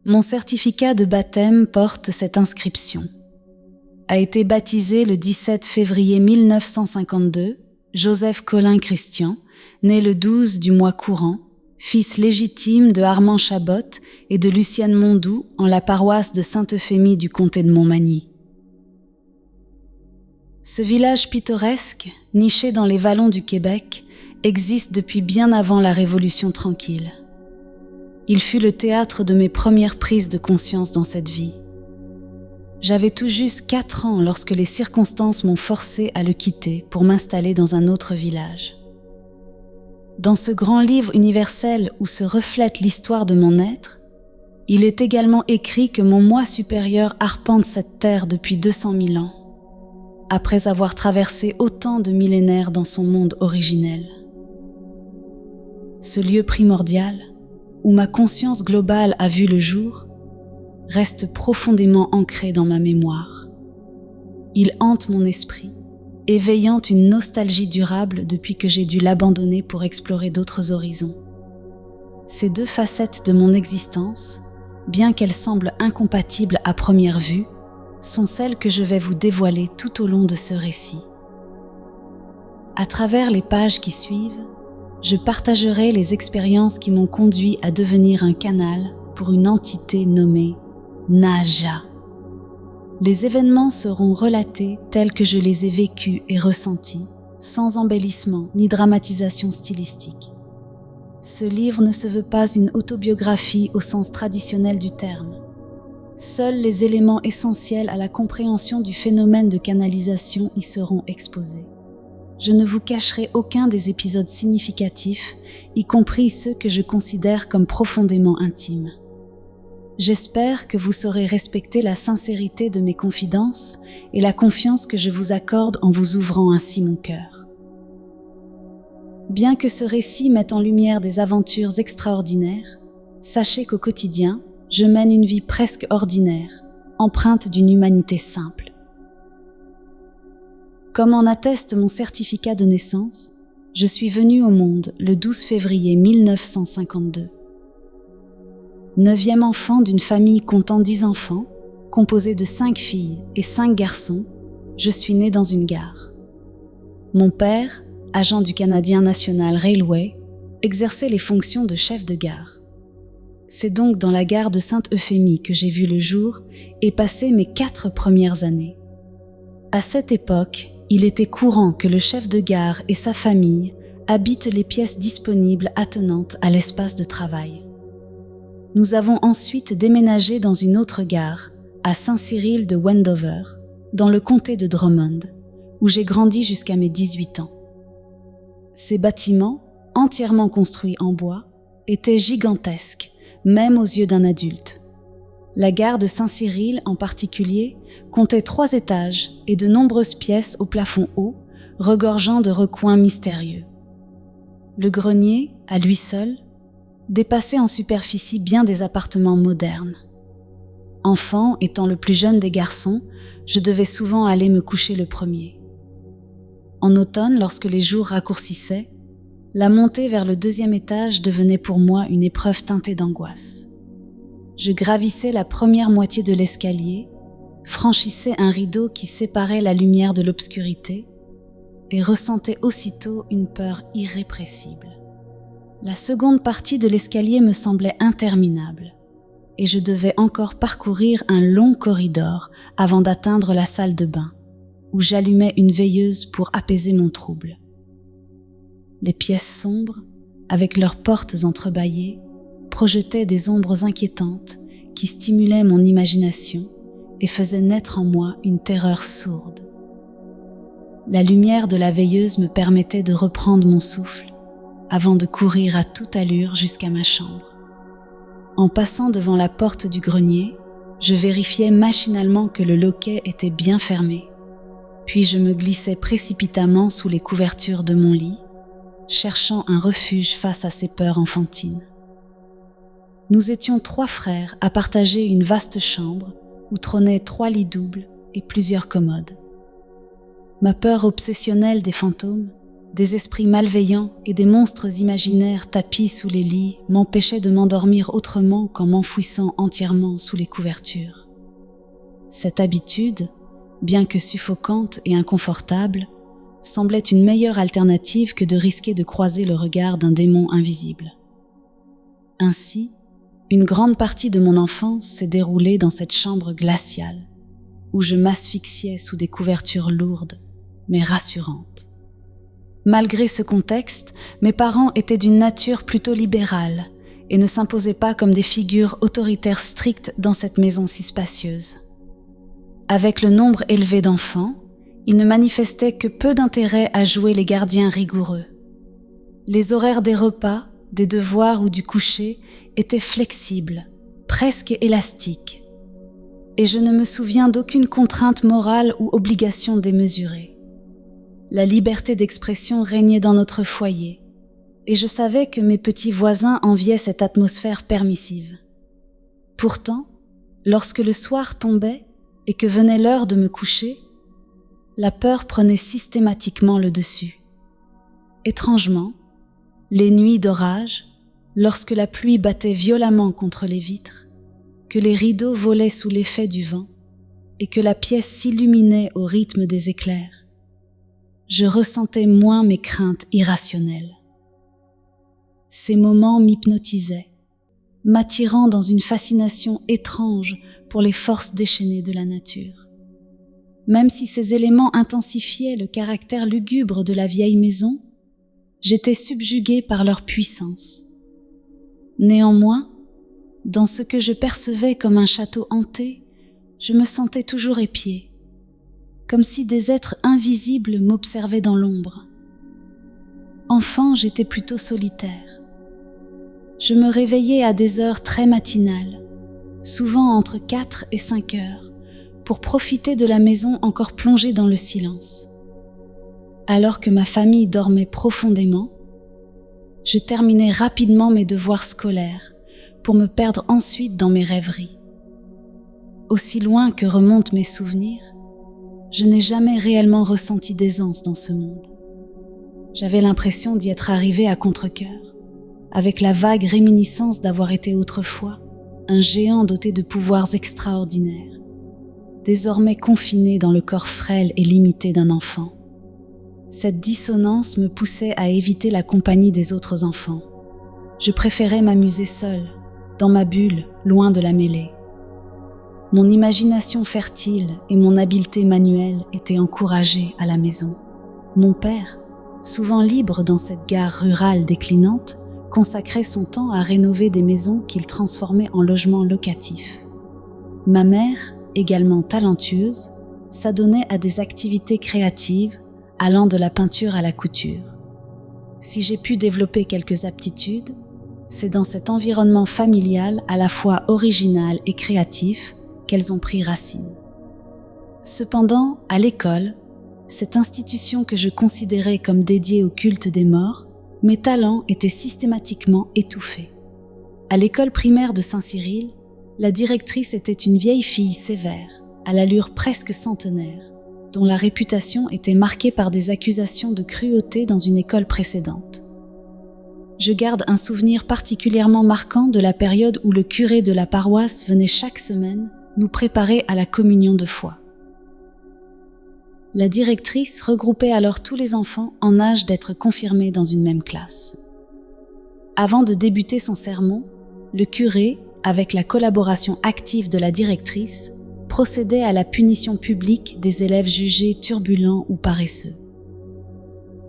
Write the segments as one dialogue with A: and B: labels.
A: Mon certificat de baptême porte cette inscription. A été baptisé le 17 février 1952, Joseph Colin Christian, né le 12 du mois courant, fils légitime de Armand Chabot et de Lucienne Mondou en la paroisse de Sainte-Euphémie du comté de Montmagny. Ce village pittoresque, niché dans les vallons du Québec, existe depuis bien avant la Révolution tranquille. Il fut le théâtre de mes premières prises de conscience dans cette vie. J'avais tout juste 4 ans lorsque les circonstances m'ont forcé à le quitter pour m'installer dans un autre village. Dans ce grand livre universel où se reflète l'histoire de mon être, il est également écrit que mon moi supérieur arpente cette terre depuis 200 000 ans, après avoir traversé autant de millénaires dans son monde originel. Ce lieu primordial, où ma conscience globale a vu le jour, reste profondément ancré dans ma mémoire. Il hante mon esprit, éveillant une nostalgie durable depuis que j'ai dû l'abandonner pour explorer d'autres horizons. Ces 2 facettes de mon existence, bien qu'elles semblent incompatibles à première vue, sont celles que je vais vous dévoiler tout au long de ce récit. À travers les pages qui suivent, je partagerai les expériences qui m'ont conduit à devenir un canal pour une entité nommée Naja. Les événements seront relatés tels que je les ai vécus et ressentis, sans embellissement ni dramatisation stylistique. Ce livre ne se veut pas une autobiographie au sens traditionnel du terme. Seuls les éléments essentiels à la compréhension du phénomène de canalisation y seront exposés. Je ne vous cacherai aucun des épisodes significatifs, y compris ceux que je considère comme profondément intimes. J'espère que vous saurez respecter la sincérité de mes confidences et la confiance que je vous accorde en vous ouvrant ainsi mon cœur. Bien que ce récit mette en lumière des aventures extraordinaires, sachez qu'au quotidien, je mène une vie presque ordinaire, empreinte d'une humanité simple. Comme en atteste mon certificat de naissance, je suis venue au monde le 12 février 1952. 9e enfant d'une famille comptant 10 enfants, composée de 5 filles et 5 garçons, je suis née dans une gare. Mon père, agent du Canadien National Railway, exerçait les fonctions de chef de gare. C'est donc dans la gare de Sainte-Euphémie que j'ai vu le jour et passé mes 4 premières années. À cette époque, il était courant que le chef de gare et sa famille habitent les pièces disponibles attenantes à l'espace de travail. Nous avons ensuite déménagé dans une autre gare, à Saint-Cyril de Wendover, dans le comté de Drummond, où j'ai grandi jusqu'à mes 18 ans. Ces bâtiments, entièrement construits en bois, étaient gigantesques, même aux yeux d'un adulte. La gare de Saint-Cyril, en particulier, comptait 3 étages et de nombreuses pièces au plafond haut, regorgeant de recoins mystérieux. Le grenier, à lui seul, dépassait en superficie bien des appartements modernes. Enfant, étant le plus jeune des garçons, je devais souvent aller me coucher le premier. En automne, lorsque les jours raccourcissaient, la montée vers le 2e étage devenait pour moi une épreuve teintée d'angoisse. Je gravissais la première moitié de l'escalier, franchissais un rideau qui séparait la lumière de l'obscurité et ressentais aussitôt une peur irrépressible. La seconde partie de l'escalier me semblait interminable et je devais encore parcourir un long corridor avant d'atteindre la salle de bain, où j'allumais une veilleuse pour apaiser mon trouble. Les pièces sombres, avec leurs portes entrebâillées, projetaient des ombres inquiétantes qui stimulaient mon imagination et faisaient naître en moi une terreur sourde. La lumière de la veilleuse me permettait de reprendre mon souffle avant de courir à toute allure jusqu'à ma chambre. En passant devant la porte du grenier, je vérifiais machinalement que le loquet était bien fermé, puis je me glissais précipitamment sous les couvertures de mon lit, cherchant un refuge face à ces peurs enfantines. Nous étions 3 frères à partager une vaste chambre où trônaient 3 lits doubles et plusieurs commodes. Ma peur obsessionnelle des fantômes, Des esprits malveillants et des monstres imaginaires tapis sous les lits m'empêchaient de m'endormir autrement qu'en m'enfouissant entièrement sous les couvertures. Cette habitude, bien que suffocante et inconfortable, semblait une meilleure alternative que de risquer de croiser le regard d'un démon invisible. Ainsi, une grande partie de mon enfance s'est déroulée dans cette chambre glaciale, où je m'asphyxiais sous des couvertures lourdes, mais rassurantes. Malgré ce contexte, mes parents étaient d'une nature plutôt libérale et ne s'imposaient pas comme des figures autoritaires strictes dans cette maison si spacieuse. Avec le nombre élevé d'enfants, ils ne manifestaient que peu d'intérêt à jouer les gardiens rigoureux. Les horaires des repas, des devoirs ou du coucher étaient flexibles, presque élastiques, et je ne me souviens d'aucune contrainte morale ou obligation démesurée. La liberté d'expression régnait dans notre foyer, et je savais que mes petits voisins enviaient cette atmosphère permissive. Pourtant, lorsque le soir tombait et que venait l'heure de me coucher, la peur prenait systématiquement le dessus. Étrangement, les nuits d'orage, lorsque la pluie battait violemment contre les vitres, que les rideaux volaient sous l'effet du vent et que la pièce s'illuminait au rythme des éclairs, je ressentais moins mes craintes irrationnelles. Ces moments m'hypnotisaient, m'attirant dans une fascination étrange pour les forces déchaînées de la nature. Même si ces éléments intensifiaient le caractère lugubre de la vieille maison, j'étais subjuguée par leur puissance. Néanmoins, dans ce que je percevais comme un château hanté, je me sentais toujours épiée, comme si des êtres invisibles m'observaient dans l'ombre. Enfant, j'étais plutôt solitaire. Je me réveillais à des heures très matinales, souvent entre 4 et 5 heures, pour profiter de la maison encore plongée dans le silence. Alors que ma famille dormait profondément, je terminais rapidement mes devoirs scolaires pour me perdre ensuite dans mes rêveries. Aussi loin que remontent mes souvenirs, je n'ai jamais réellement ressenti d'aisance dans ce monde. J'avais l'impression d'y être arrivée à contre-cœur, avec la vague réminiscence d'avoir été autrefois un géant doté de pouvoirs extraordinaires, désormais confiné dans le corps frêle et limité d'un enfant. Cette dissonance me poussait à éviter la compagnie des autres enfants. Je préférais m'amuser seule, dans ma bulle, loin de la mêlée. Mon imagination fertile et mon habileté manuelle étaient encouragées à la maison. Mon père, souvent libre dans cette gare rurale déclinante, consacrait son temps à rénover des maisons qu'il transformait en logements locatifs. Ma mère, également talentueuse, s'adonnait à des activités créatives allant de la peinture à la couture. Si j'ai pu développer quelques aptitudes, c'est dans cet environnement familial à la fois original et créatif qu'elles ont pris racine. Cependant, à l'école, cette institution que je considérais comme dédiée au culte des morts, mes talents étaient systématiquement étouffés. À l'école primaire de Saint-Cyril, la directrice était une vieille fille sévère, à l'allure presque centenaire, dont la réputation était marquée par des accusations de cruauté dans une école précédente. Je garde un souvenir particulièrement marquant de la période où le curé de la paroisse venait chaque semaine nous préparer à la communion de foi. La directrice regroupait alors tous les enfants en âge d'être confirmés dans une même classe. Avant de débuter son sermon, le curé, avec la collaboration active de la directrice, procédait à la punition publique des élèves jugés turbulents ou paresseux.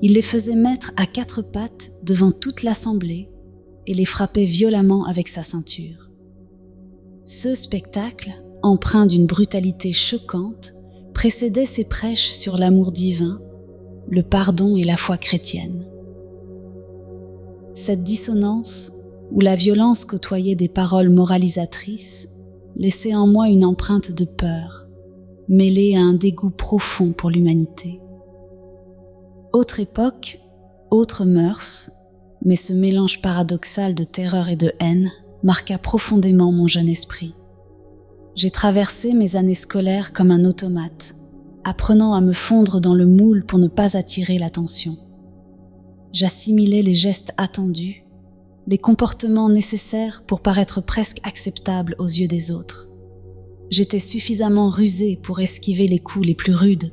A: Il les faisait mettre à 4 pattes devant toute l'assemblée et les frappait violemment avec sa ceinture. Ce spectacle, empreint d'une brutalité choquante, précédait ses prêches sur l'amour divin, le pardon et la foi chrétienne. Cette dissonance, où la violence côtoyait des paroles moralisatrices, laissait en moi une empreinte de peur, mêlée à un dégoût profond pour l'humanité. Autre époque, autres mœurs, mais ce mélange paradoxal de terreur et de haine marqua profondément mon jeune esprit. J'ai traversé mes années scolaires comme un automate, apprenant à me fondre dans le moule pour ne pas attirer l'attention. j'assimilais les gestes attendus, les comportements nécessaires pour paraître presque acceptable aux yeux des autres. J'étais suffisamment rusée pour esquiver les coups les plus rudes,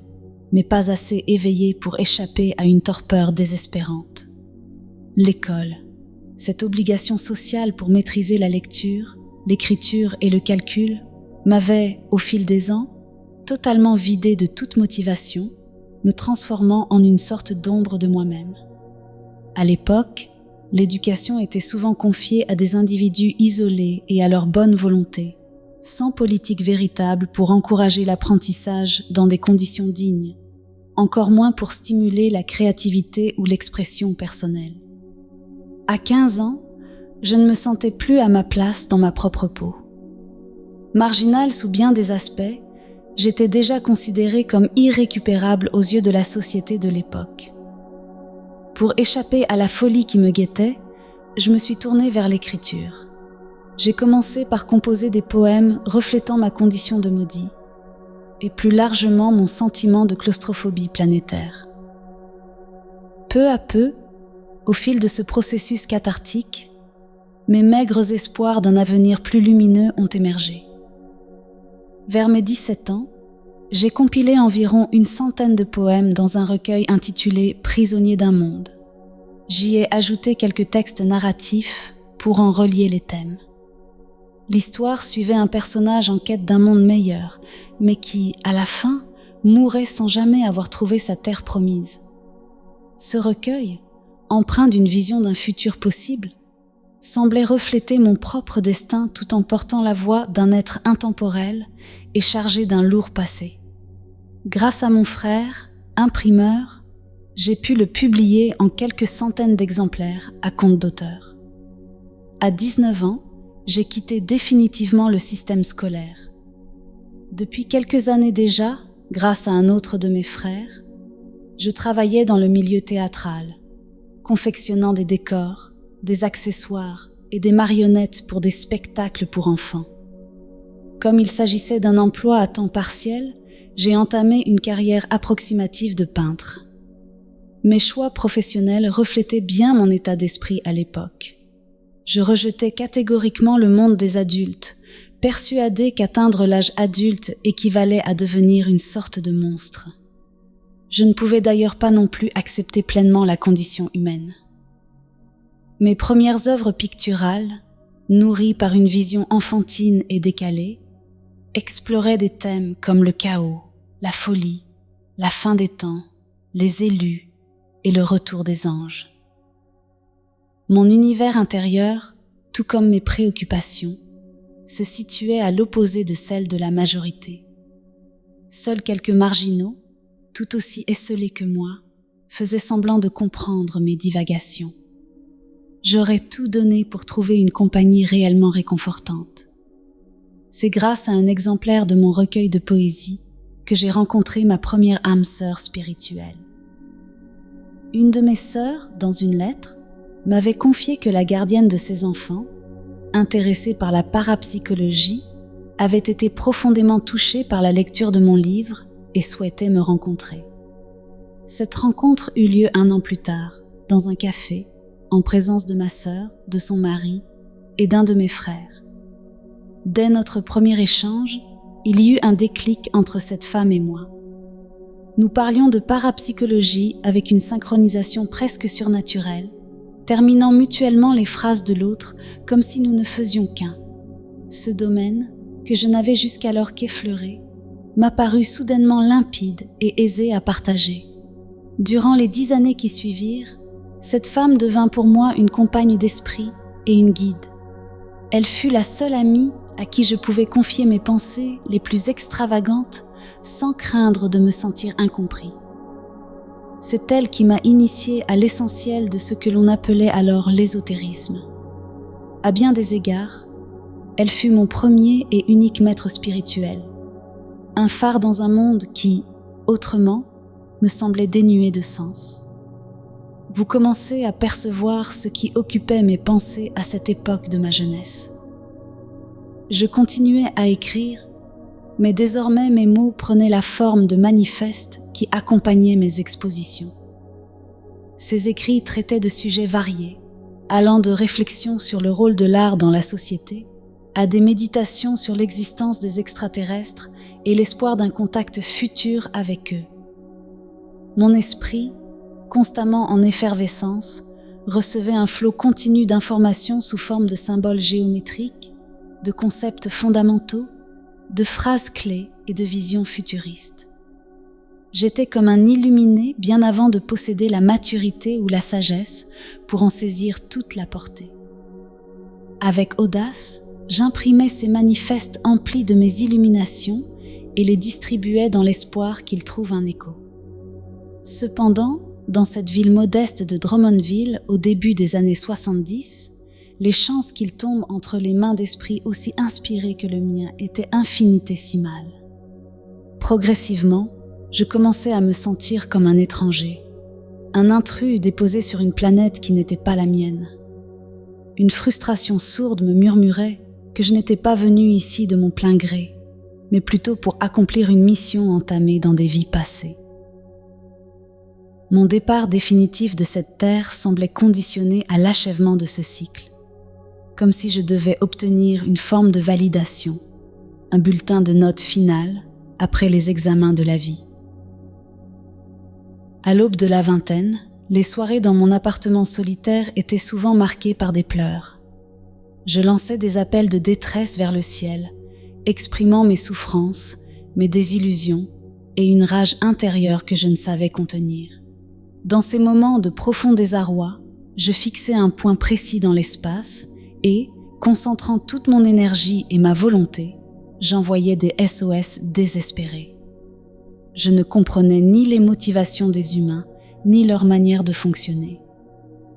A: mais pas assez éveillée pour échapper à une torpeur désespérante. L'école, cette obligation sociale pour maîtriser la lecture, l'écriture et le calcul, m'avait, au fil des ans, totalement vidée de toute motivation, me transformant en une sorte d'ombre de moi-même. À l'époque, l'éducation était souvent confiée à des individus isolés et à leur bonne volonté, sans politique véritable pour encourager l'apprentissage dans des conditions dignes, encore moins pour stimuler la créativité ou l'expression personnelle. À 15 ans, je ne me sentais plus à ma place dans ma propre peau. Marginale sous bien des aspects, j'étais déjà considérée comme irrécupérable aux yeux de la société de l'époque. Pour échapper à la folie qui me guettait, je me suis tournée vers l'écriture. J'ai commencé par composer des poèmes reflétant ma condition de maudit, et plus largement mon sentiment de claustrophobie planétaire. Peu à peu, au fil de ce processus cathartique, mes maigres espoirs d'un avenir plus lumineux ont émergé. Vers mes 17 ans, j'ai compilé environ une centaine de poèmes dans un recueil intitulé « Prisonnier d'un monde ». J'y ai ajouté quelques textes narratifs pour en relier les thèmes. L'histoire suivait un personnage en quête d'un monde meilleur, mais qui, à la fin, mourait sans jamais avoir trouvé sa terre promise. Ce recueil, empreint d'une vision d'un futur possible, semblait refléter mon propre destin tout en portant la voix d'un être intemporel et chargé d'un lourd passé. Grâce à mon frère, imprimeur, j'ai pu le publier en quelques centaines d'exemplaires à compte d'auteur. À 19 ans, j'ai quitté définitivement le système scolaire. Depuis quelques années déjà, grâce à un autre de mes frères, je travaillais dans le milieu théâtral, confectionnant des décors, des accessoires et des marionnettes pour des spectacles pour enfants. Comme il s'agissait d'un emploi à temps partiel, j'ai entamé une carrière approximative de peintre. Mes choix professionnels reflétaient bien mon état d'esprit à l'époque. Je rejetais catégoriquement le monde des adultes, persuadée qu'atteindre l'âge adulte équivalait à devenir une sorte de monstre. Je ne pouvais d'ailleurs pas non plus accepter pleinement la condition humaine. Mes premières œuvres picturales, nourries par une vision enfantine et décalée, exploraient des thèmes comme le chaos, la folie, la fin des temps, les élus et le retour des anges. Mon univers intérieur, tout comme mes préoccupations, se situait à l'opposé de celle de la majorité. Seuls quelques marginaux, tout aussi esseulés que moi, faisaient semblant de comprendre mes divagations. J'aurais tout donné pour trouver une compagnie réellement réconfortante. C'est grâce à un exemplaire de mon recueil de poésie que j'ai rencontré ma première âme sœur spirituelle. Une de mes sœurs, dans une lettre, m'avait confié que la gardienne de ses enfants, intéressée par la parapsychologie, avait été profondément touchée par la lecture de mon livre et souhaitait me rencontrer. Cette rencontre eut lieu 1 an plus tard, dans un café, en présence de ma sœur, de son mari et d'un de mes frères. Dès notre premier échange, il y eut un déclic entre cette femme et moi. Nous parlions de parapsychologie avec une synchronisation presque surnaturelle, terminant mutuellement les phrases de l'autre comme si nous ne faisions qu'un. Ce domaine, que je n'avais jusqu'alors qu'effleuré, m'apparut soudainement limpide et aisé à partager. Durant les 10 années qui suivirent, cette femme devint pour moi une compagne d'esprit et une guide. Elle fut la seule amie à qui je pouvais confier mes pensées les plus extravagantes sans craindre de me sentir incompris. C'est elle qui m'a initié à l'essentiel de ce que l'on appelait alors l'ésotérisme. À bien des égards, elle fut mon premier et unique maître spirituel, un phare dans un monde qui, autrement, me semblait dénué de sens. Vous commencez à percevoir ce qui occupait mes pensées à cette époque de ma jeunesse. Je continuais à écrire, mais désormais mes mots prenaient la forme de manifestes qui accompagnaient mes expositions. Ses écrits traitaient de sujets variés, allant de réflexions sur le rôle de l'art dans la société à des méditations sur l'existence des extraterrestres et l'espoir d'un contact futur avec eux. Mon esprit, constamment en effervescence, recevait un flot continu d'informations sous forme de symboles géométriques, de concepts fondamentaux, de phrases clés et de visions futuristes. J'étais comme un illuminé bien avant de posséder la maturité ou la sagesse pour en saisir toute la portée. Avec audace, j'imprimais ces manifestes emplis de mes illuminations et les distribuais dans l'espoir qu'ils trouvent un écho. Cependant, dans cette ville modeste de Drummondville au début des années 70, les chances qu'ils tombent entre les mains d'esprits aussi inspirés que le mien étaient infinitésimales. Progressivement, je commençais à me sentir comme un étranger, un intrus déposé sur une planète qui n'était pas la mienne. Une frustration sourde me murmurait que je n'étais pas venu ici de mon plein gré, mais plutôt pour accomplir une mission entamée dans des vies passées. Mon départ définitif de cette terre semblait conditionné à l'achèvement de ce cycle, comme si je devais obtenir une forme de validation, un bulletin de notes final après les examens de la vie. À l'aube de la vingtaine, les soirées dans mon appartement solitaire étaient souvent marquées par des pleurs. Je lançais des appels de détresse vers le ciel, exprimant mes souffrances, mes désillusions et une rage intérieure que je ne savais contenir. Dans ces moments de profond désarroi, je fixais un point précis dans l'espace et, concentrant toute mon énergie et ma volonté, j'envoyais des SOS désespérés. Je ne comprenais ni les motivations des humains, ni leur manière de fonctionner.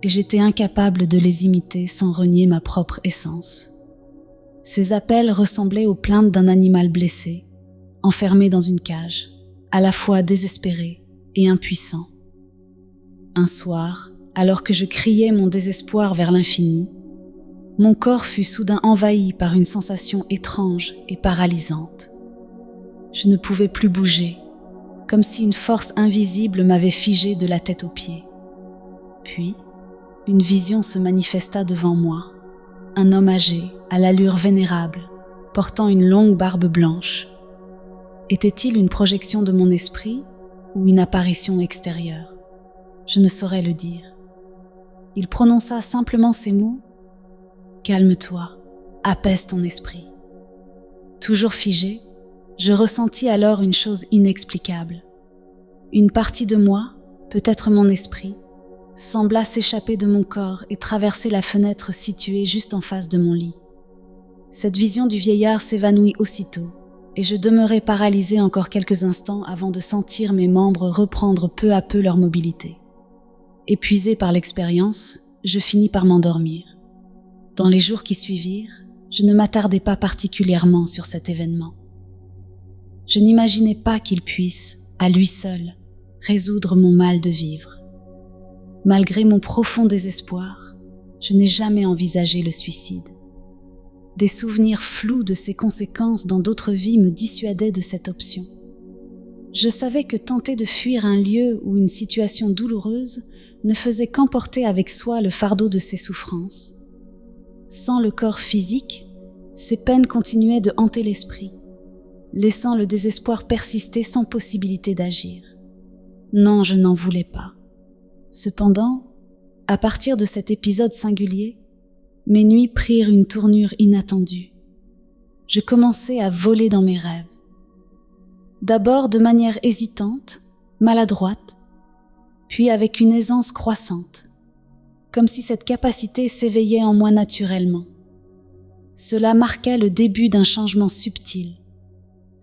A: Et j'étais incapable de les imiter sans renier ma propre essence. Ces appels ressemblaient aux plaintes d'un animal blessé, enfermé dans une cage, à la fois désespéré et impuissant. Un soir, alors que je criais mon désespoir vers l'infini, mon corps fut soudain envahi par une sensation étrange et paralysante. Je ne pouvais plus bouger, comme si une force invisible m'avait figé de la tête aux pieds. Puis, une vision se manifesta devant moi, un homme âgé, à l'allure vénérable, portant une longue barbe blanche. Était-il une projection de mon esprit ou une apparition extérieure? Je ne saurais le dire. Il prononça simplement ces mots : « Calme-toi, apaise ton esprit. » Toujours figé, je ressentis alors une chose inexplicable. Une partie de moi, peut-être mon esprit, sembla s'échapper de mon corps et traverser la fenêtre située juste en face de mon lit. Cette vision du vieillard s'évanouit aussitôt, et je demeurai paralysé encore quelques instants avant de sentir mes membres reprendre peu à peu leur mobilité. Épuisé par l'expérience, je finis par m'endormir. Dans les jours qui suivirent, je ne m'attardai pas particulièrement sur cet événement. Je n'imaginais pas qu'il puisse, à lui seul, résoudre mon mal de vivre. Malgré mon profond désespoir, je n'ai jamais envisagé le suicide. Des souvenirs flous de ses conséquences dans d'autres vies me dissuadaient de cette option. Je savais que tenter de fuir un lieu ou une situation douloureuse ne faisait qu'emporter avec soi le fardeau de ses souffrances. Sans le corps physique, ces peines continuaient de hanter l'esprit, laissant le désespoir persister sans possibilité d'agir. Non, je n'en voulais pas. Cependant, à partir de cet épisode singulier, mes nuits prirent une tournure inattendue. Je commençais à voler dans mes rêves. D'abord de manière hésitante, maladroite, puis avec une aisance croissante, comme si cette capacité s'éveillait en moi naturellement. Cela marquait le début d'un changement subtil,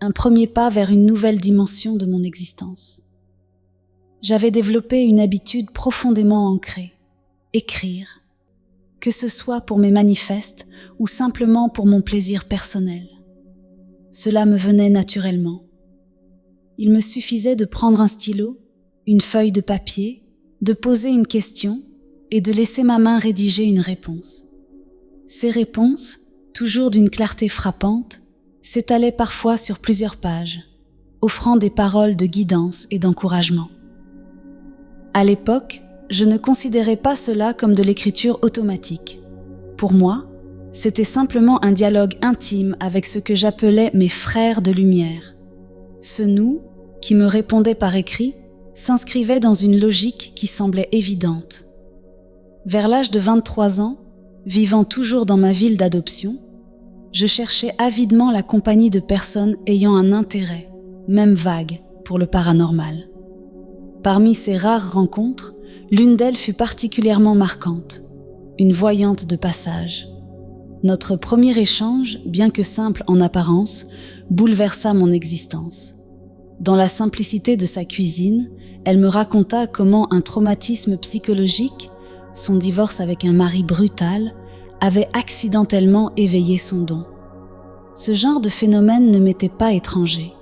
A: un premier pas vers une nouvelle dimension de mon existence. J'avais développé une habitude profondément ancrée, écrire, que ce soit pour mes manifestes ou simplement pour mon plaisir personnel. Cela me venait naturellement. Il me suffisait de prendre un stylo, une feuille de papier, de poser une question et de laisser ma main rédiger une réponse. Ces réponses, toujours d'une clarté frappante, s'étalaient parfois sur plusieurs pages, offrant des paroles de guidance et d'encouragement. À l'époque, je ne considérais pas cela comme de l'écriture automatique. Pour moi, c'était simplement un dialogue intime avec ce que j'appelais mes frères de lumière. Ce nous, qui me répondait par écrit, s'inscrivait dans une logique qui semblait évidente. Vers l'âge de 23 ans, vivant toujours dans ma ville d'adoption, je cherchais avidement la compagnie de personnes ayant un intérêt, même vague, pour le paranormal. Parmi ces rares rencontres, l'une d'elles fut particulièrement marquante, une voyante de passage. Notre premier échange, bien que simple en apparence, bouleversa mon existence. Dans la simplicité de sa cuisine, elle me raconta comment un traumatisme psychologique, son divorce avec un mari brutal, avait accidentellement éveillé son don. Ce genre de phénomène ne m'était pas étranger.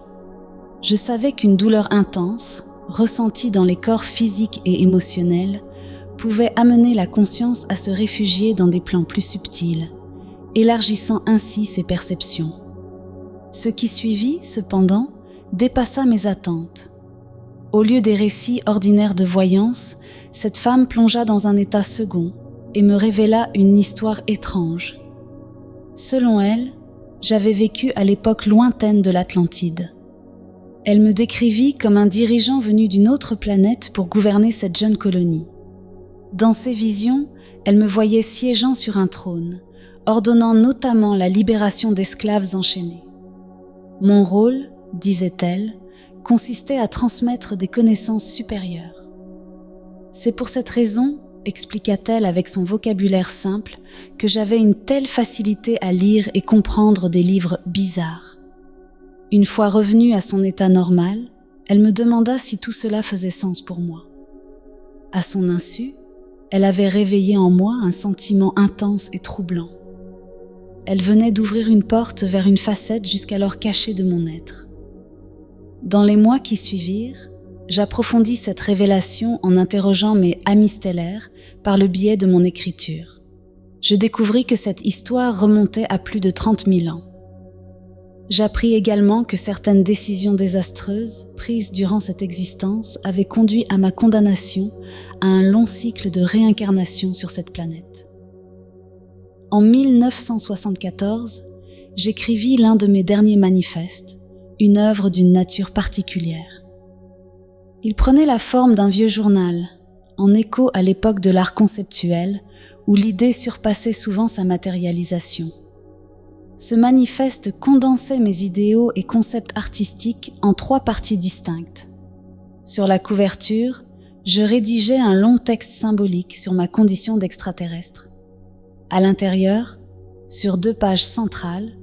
A: Je savais qu'une douleur intense, ressentie dans les corps physiques et émotionnels, pouvait amener la conscience à se réfugier dans des plans plus subtils, élargissant ainsi ses perceptions. Ce qui suivit, cependant, dépassa mes attentes. Au lieu des récits ordinaires de voyance, cette femme plongea dans un état second et me révéla une histoire étrange. Selon elle, j'avais vécu à l'époque lointaine de l'Atlantide. Elle me décrivit comme un dirigeant venu d'une autre planète pour gouverner cette jeune colonie. Dans ses visions, elle me voyait siégeant sur un trône, ordonnant notamment la libération d'esclaves enchaînés. Mon rôle, disait-elle, consistait à transmettre des connaissances supérieures. C'est pour cette raison, expliqua-t-elle avec son vocabulaire simple, que j'avais une telle facilité à lire et comprendre des livres bizarres. Une fois revenue à son état normal, elle me demanda si tout cela faisait sens pour moi. À son insu, elle avait réveillé en moi un sentiment intense et troublant. Elle venait d'ouvrir une porte vers une facette jusqu'alors cachée de mon être. Dans les mois qui suivirent, j'approfondis cette révélation en interrogeant mes amis stellaires par le biais de mon écriture. Je découvris que cette histoire remontait à plus de 30 000 ans. J'appris également que certaines décisions désastreuses prises durant cette existence avaient conduit à ma condamnation à un long cycle de réincarnation sur cette planète. En 1974, j'écrivis l'un de mes derniers manifestes, une œuvre d'une nature particulière. Il prenait la forme d'un vieux journal, en écho à l'époque de l'art conceptuel, où l'idée surpassait souvent sa matérialisation. Ce manifeste condensait mes idéaux et concepts artistiques en 3 parties distinctes. Sur la couverture, je rédigeais un long texte symbolique sur ma condition d'extraterrestre. À l'intérieur, sur 2 pages centrales,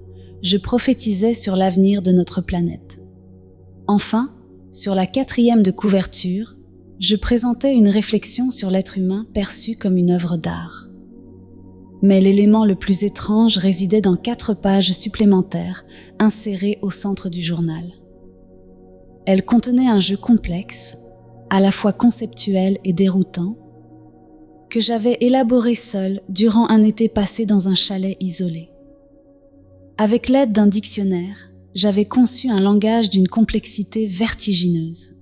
A: je prophétisais sur l'avenir de notre planète. Enfin, sur la 4e de couverture, je présentais une réflexion sur l'être humain perçu comme une œuvre d'art. Mais l'élément le plus étrange résidait dans 4 pages supplémentaires insérées au centre du journal. Elles contenaient un jeu complexe, à la fois conceptuel et déroutant, que j'avais élaboré seul durant un été passé dans un chalet isolé. Avec l'aide d'un dictionnaire, j'avais conçu un langage d'une complexité vertigineuse.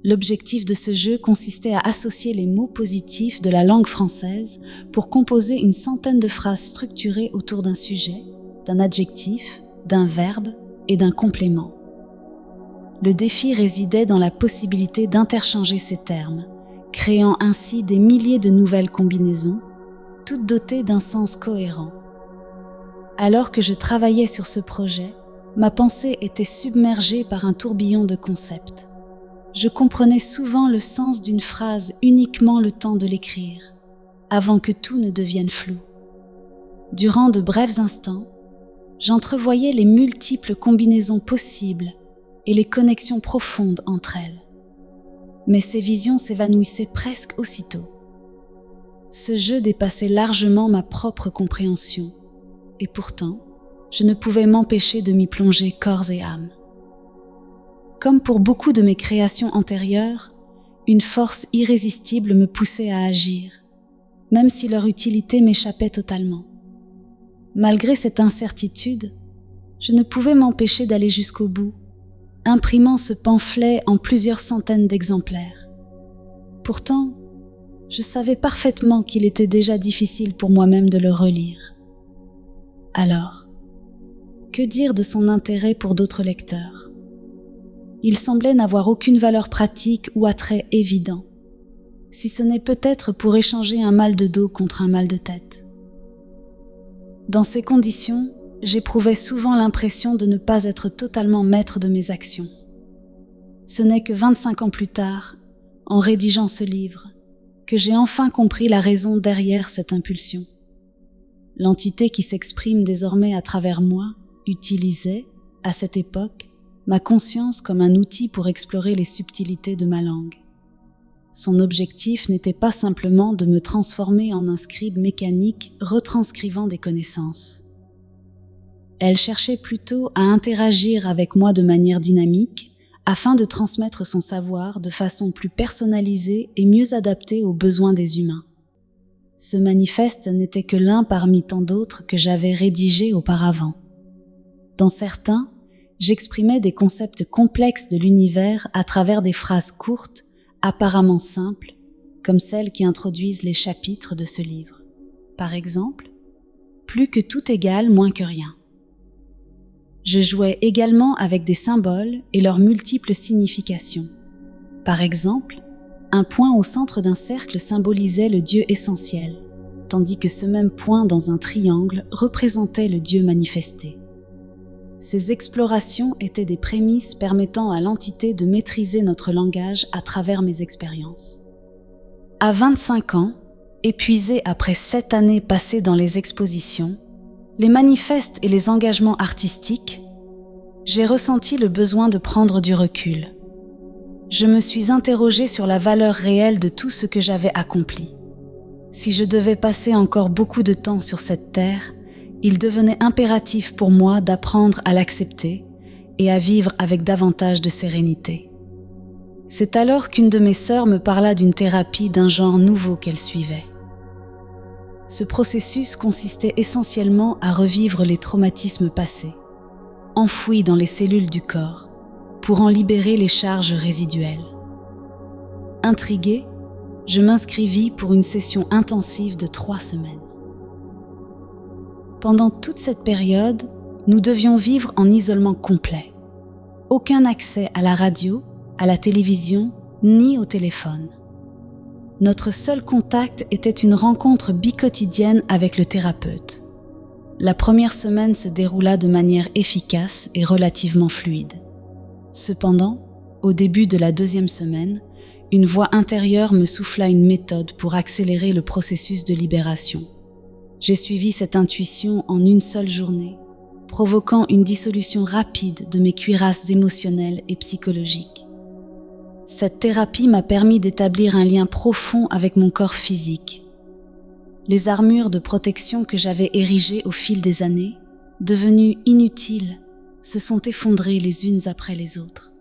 A: L'objectif de ce jeu consistait à associer les mots positifs de la langue française pour composer une centaine de phrases structurées autour d'un sujet, d'un adjectif, d'un verbe et d'un complément. Le défi résidait dans la possibilité d'interchanger ces termes, créant ainsi des milliers de nouvelles combinaisons, toutes dotées d'un sens cohérent. Alors que je travaillais sur ce projet, ma pensée était submergée par un tourbillon de concepts. Je comprenais souvent le sens d'une phrase uniquement le temps de l'écrire, avant que tout ne devienne flou. Durant de brefs instants, j'entrevoyais les multiples combinaisons possibles et les connexions profondes entre elles. Mais ces visions s'évanouissaient presque aussitôt. Ce jeu dépassait largement ma propre compréhension, et pourtant, je ne pouvais m'empêcher de m'y plonger corps et âme. Comme pour beaucoup de mes créations antérieures, une force irrésistible me poussait à agir, même si leur utilité m'échappait totalement. Malgré cette incertitude, je ne pouvais m'empêcher d'aller jusqu'au bout, imprimant ce pamphlet en plusieurs centaines d'exemplaires. Pourtant, je savais parfaitement qu'il était déjà difficile pour moi-même de le relire. Alors, que dire de son intérêt pour d'autres lecteurs ? Il semblait n'avoir aucune valeur pratique ou attrait évident, si ce n'est peut-être pour échanger un mal de dos contre un mal de tête. Dans ces conditions, j'éprouvais souvent l'impression de ne pas être totalement maître de mes actions. Ce n'est que 25 ans plus tard, en rédigeant ce livre, que j'ai enfin compris la raison derrière cette impulsion. L'entité qui s'exprime désormais à travers moi utilisait, à cette époque, ma conscience comme un outil pour explorer les subtilités de ma langue. Son objectif n'était pas simplement de me transformer en un scribe mécanique retranscrivant des connaissances. Elle cherchait plutôt à interagir avec moi de manière dynamique afin de transmettre son savoir de façon plus personnalisée et mieux adaptée aux besoins des humains. Ce manifeste n'était que l'un parmi tant d'autres que j'avais rédigés auparavant. Dans certains, j'exprimais des concepts complexes de l'univers à travers des phrases courtes, apparemment simples, comme celles qui introduisent les chapitres de ce livre. Par exemple, « Plus que tout égale, moins que rien ». Je jouais également avec des symboles et leurs multiples significations. Par exemple, un point au centre d'un cercle symbolisait le Dieu essentiel, tandis que ce même point dans un triangle représentait le Dieu manifesté. Ces explorations étaient des prémices permettant à l'entité de maîtriser notre langage à travers mes expériences. À 25 ans, épuisé après 7 années passées dans les expositions, les manifestes et les engagements artistiques, j'ai ressenti le besoin de prendre du recul. Je me suis interrogée sur la valeur réelle de tout ce que j'avais accompli. Si je devais passer encore beaucoup de temps sur cette terre, il devenait impératif pour moi d'apprendre à l'accepter et à vivre avec davantage de sérénité. C'est alors qu'une de mes sœurs me parla d'une thérapie d'un genre nouveau qu'elle suivait. Ce processus consistait essentiellement à revivre les traumatismes passés, enfouis dans les cellules du corps, pour en libérer les charges résiduelles. Intriguée, je m'inscrivis pour une session intensive de 3 semaines. Pendant toute cette période, nous devions vivre en isolement complet. Aucun accès à la radio, à la télévision, ni au téléphone. Notre seul contact était une rencontre biquotidienne avec le thérapeute. La première semaine se déroula de manière efficace et relativement fluide. Cependant, au début de la 2e semaine, une voix intérieure me souffla une méthode pour accélérer le processus de libération. J'ai suivi cette intuition en une seule journée, provoquant une dissolution rapide de mes cuirasses émotionnelles et psychologiques. Cette thérapie m'a permis d'établir un lien profond avec mon corps physique. Les armures de protection que j'avais érigées au fil des années, devenues inutiles, se sont effondrées les unes après les autres.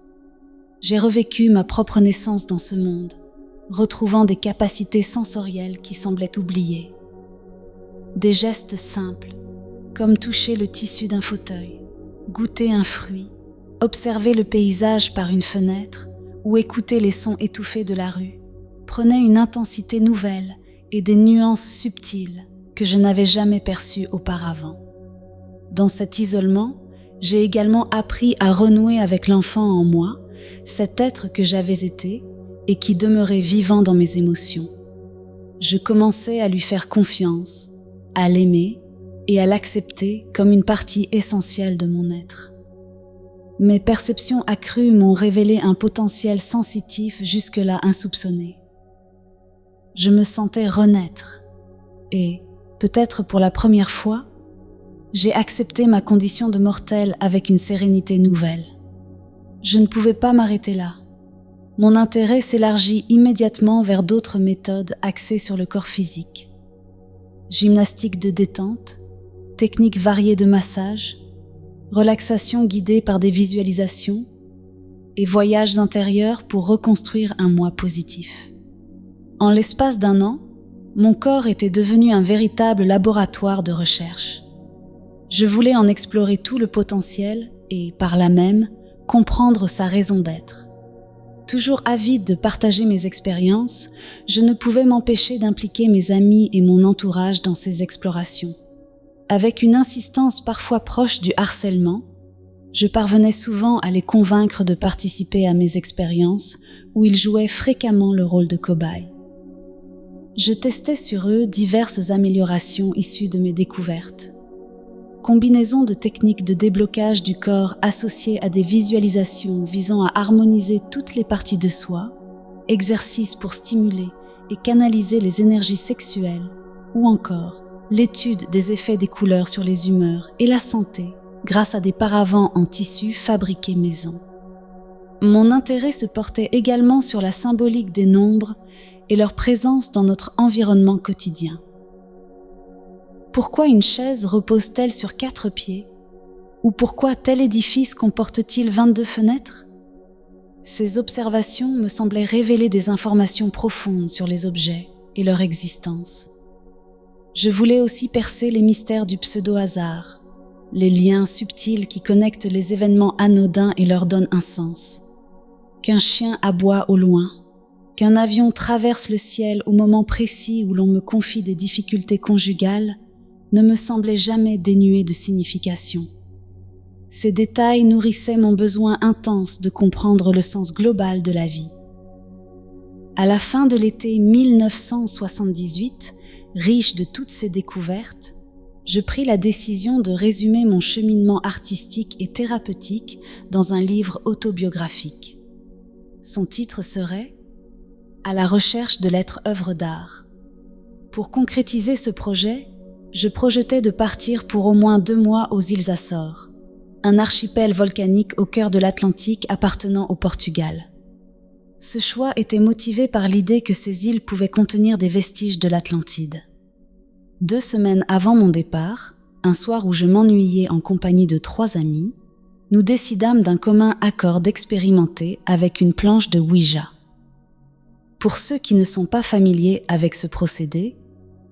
A: J'ai revécu ma propre naissance dans ce monde, retrouvant des capacités sensorielles qui semblaient oubliées. Des gestes simples, comme toucher le tissu d'un fauteuil, goûter un fruit, observer le paysage par une fenêtre ou écouter les sons étouffés de la rue, prenaient une intensité nouvelle et des nuances subtiles que je n'avais jamais perçues auparavant. Dans cet isolement, j'ai également appris à renouer avec l'enfant en moi, cet être que j'avais été et qui demeurait vivant dans mes émotions. Je commençais à lui faire confiance, à l'aimer et à l'accepter comme une partie essentielle de mon être. Mes perceptions accrues m'ont révélé un potentiel sensitif jusque-là insoupçonné. Je me sentais renaître et, peut-être pour la première fois, j'ai accepté ma condition de mortel avec une sérénité nouvelle. Je ne pouvais pas m'arrêter là. Mon intérêt s'élargit immédiatement vers d'autres méthodes axées sur le corps physique. Gymnastique de détente, techniques variées de massage, relaxation guidée par des visualisations et voyages intérieurs pour reconstruire un moi positif. En l'espace d'1 an, mon corps était devenu un véritable laboratoire de recherche. Je voulais en explorer tout le potentiel et, par là même, comprendre sa raison d'être. Toujours avide de partager mes expériences, je ne pouvais m'empêcher d'impliquer mes amis et mon entourage dans ces explorations. Avec une insistance parfois proche du harcèlement, je parvenais souvent à les convaincre de participer à mes expériences où ils jouaient fréquemment le rôle de cobaye. Je testais sur eux diverses améliorations issues de mes découvertes. Combinaison de techniques de déblocage du corps associées à des visualisations visant à harmoniser toutes les parties de soi, exercices pour stimuler et canaliser les énergies sexuelles, ou encore l'étude des effets des couleurs sur les humeurs et la santé grâce à des paravents en tissu fabriqués maison. Mon intérêt se portait également sur la symbolique des nombres et leur présence dans notre environnement quotidien. Pourquoi une chaise repose-t-elle sur 4 pieds? Ou pourquoi tel édifice comporte-t-il 22 fenêtres? Ces observations me semblaient révéler des informations profondes sur les objets et leur existence. Je voulais aussi percer les mystères du pseudo-hasard, les liens subtils qui connectent les événements anodins et leur donnent un sens. Qu'un chien aboie au loin, qu'un avion traverse le ciel au moment précis où l'on me confie des difficultés conjugales, ne me semblait jamais dénué de signification. Ces détails nourrissaient mon besoin intense de comprendre le sens global de la vie. À la fin de l'été 1978, riche de toutes ces découvertes, je pris la décision de résumer mon cheminement artistique et thérapeutique dans un livre autobiographique. Son titre serait « À la recherche de l'être œuvre d'art ». Pour concrétiser ce projet, je projetais de partir pour au moins 2 mois aux îles Açores, un archipel volcanique au cœur de l'Atlantique appartenant au Portugal. Ce choix était motivé par l'idée que ces îles pouvaient contenir des vestiges de l'Atlantide. 2 semaines avant mon départ, un soir où je m'ennuyais en compagnie de 3 amis, nous décidâmes d'un commun accord d'expérimenter avec une planche de Ouija. Pour ceux qui ne sont pas familiers avec ce procédé,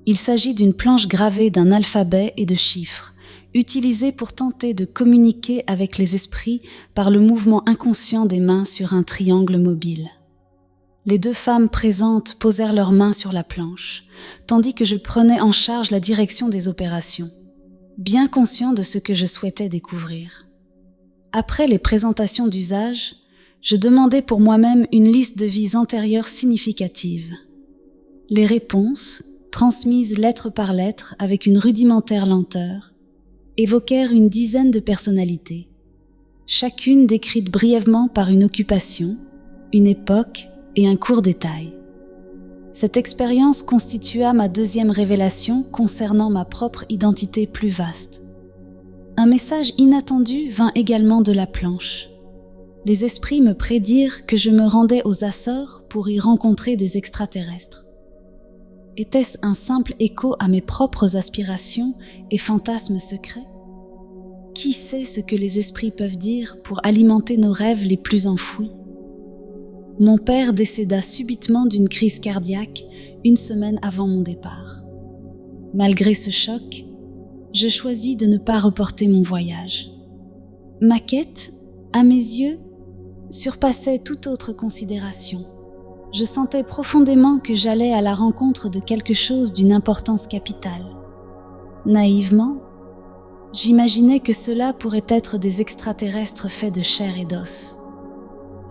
A: il s'agit d'une planche gravée d'un alphabet et de chiffres, utilisée pour tenter de communiquer avec les esprits par le mouvement inconscient des mains sur un triangle mobile. Les 2 femmes présentes posèrent leurs mains sur la planche, tandis que je prenais en charge la direction des opérations, bien conscient de ce que je souhaitais découvrir. Après les présentations d'usage, je demandais pour moi-même une liste de vies antérieures significatives. Les réponses, transmises lettre par lettre avec une rudimentaire lenteur, évoquèrent une dizaine de personnalités, chacune décrite brièvement par une occupation, une époque et un court détail. Cette expérience constitua ma 2e révélation concernant ma propre identité plus vaste. Un message inattendu vint également de la planche. Les esprits me prédirent que je me rendais aux Açores pour y rencontrer des extraterrestres. Était-ce un simple écho à mes propres aspirations et fantasmes secrets? Qui sait ce que les esprits peuvent dire pour alimenter nos rêves les plus enfouis? Mon père décéda subitement d'une crise cardiaque 1 semaine avant mon départ. Malgré ce choc, je choisis de ne pas reporter mon voyage. Ma quête, à mes yeux, surpassait toute autre considération. Je sentais profondément que j'allais à la rencontre de quelque chose d'une importance capitale. Naïvement, j'imaginais que cela pourrait être des extraterrestres faits de chair et d'os.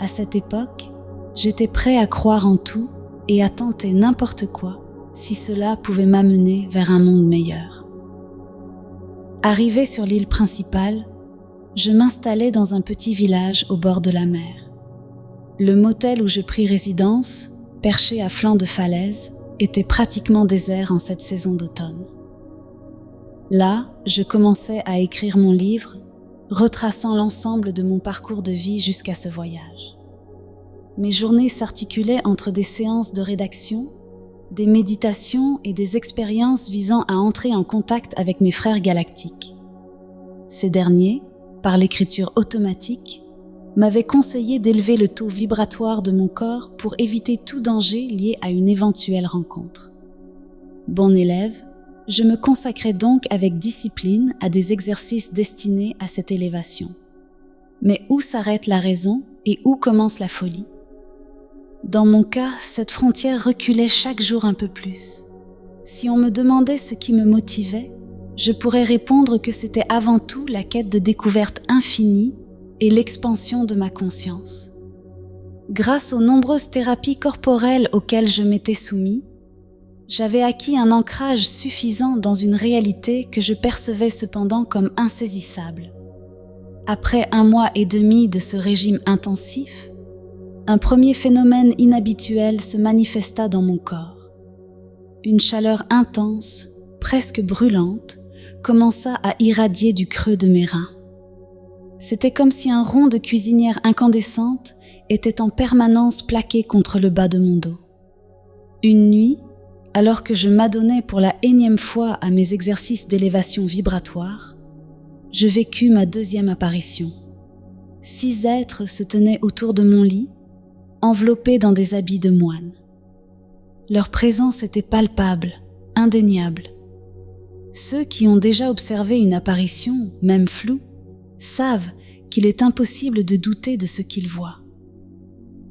A: À cette époque, j'étais prêt à croire en tout et à tenter n'importe quoi si cela pouvait m'amener vers un monde meilleur. Arrivé sur l'île principale, je m'installai dans un petit village au bord de la mer. Le motel où je pris résidence, perché à flanc de falaise, était pratiquement désert en cette saison d'automne. Là, je commençais à écrire mon livre, retraçant l'ensemble de mon parcours de vie jusqu'à ce voyage. Mes journées s'articulaient entre des séances de rédaction, des méditations et des expériences visant à entrer en contact avec mes frères galactiques. Ces derniers, par l'écriture automatique, m'avaient conseillé d'élever le taux vibratoire de mon corps pour éviter tout danger lié à une éventuelle rencontre. Bon élève, je me consacrais donc avec discipline à des exercices destinés à cette élévation. Mais où s'arrête la raison et où commence la folie? Dans mon cas, cette frontière reculait chaque jour un peu plus. Si on me demandait ce qui me motivait, je pourrais répondre que c'était avant tout la quête de découverte infinie et l'expansion de ma conscience. Grâce aux nombreuses thérapies corporelles auxquelles je m'étais soumis, j'avais acquis un ancrage suffisant dans une réalité que je percevais cependant comme insaisissable. Après 1 mois et demi de ce régime intensif, un premier phénomène inhabituel se manifesta dans mon corps. Une chaleur intense, presque brûlante, commença à irradier du creux de mes reins. C'était comme si un rond de cuisinière incandescente était en permanence plaqué contre le bas de mon dos. Une nuit, alors que je m'adonnais pour la énième fois à mes exercices d'élévation vibratoire, je vécus ma 2e apparition. 6 êtres se tenaient autour de mon lit, enveloppés dans des habits de moine. Leur présence était palpable, indéniable. Ceux qui ont déjà observé une apparition, même floue, savent qu'il est impossible de douter de ce qu'ils voient.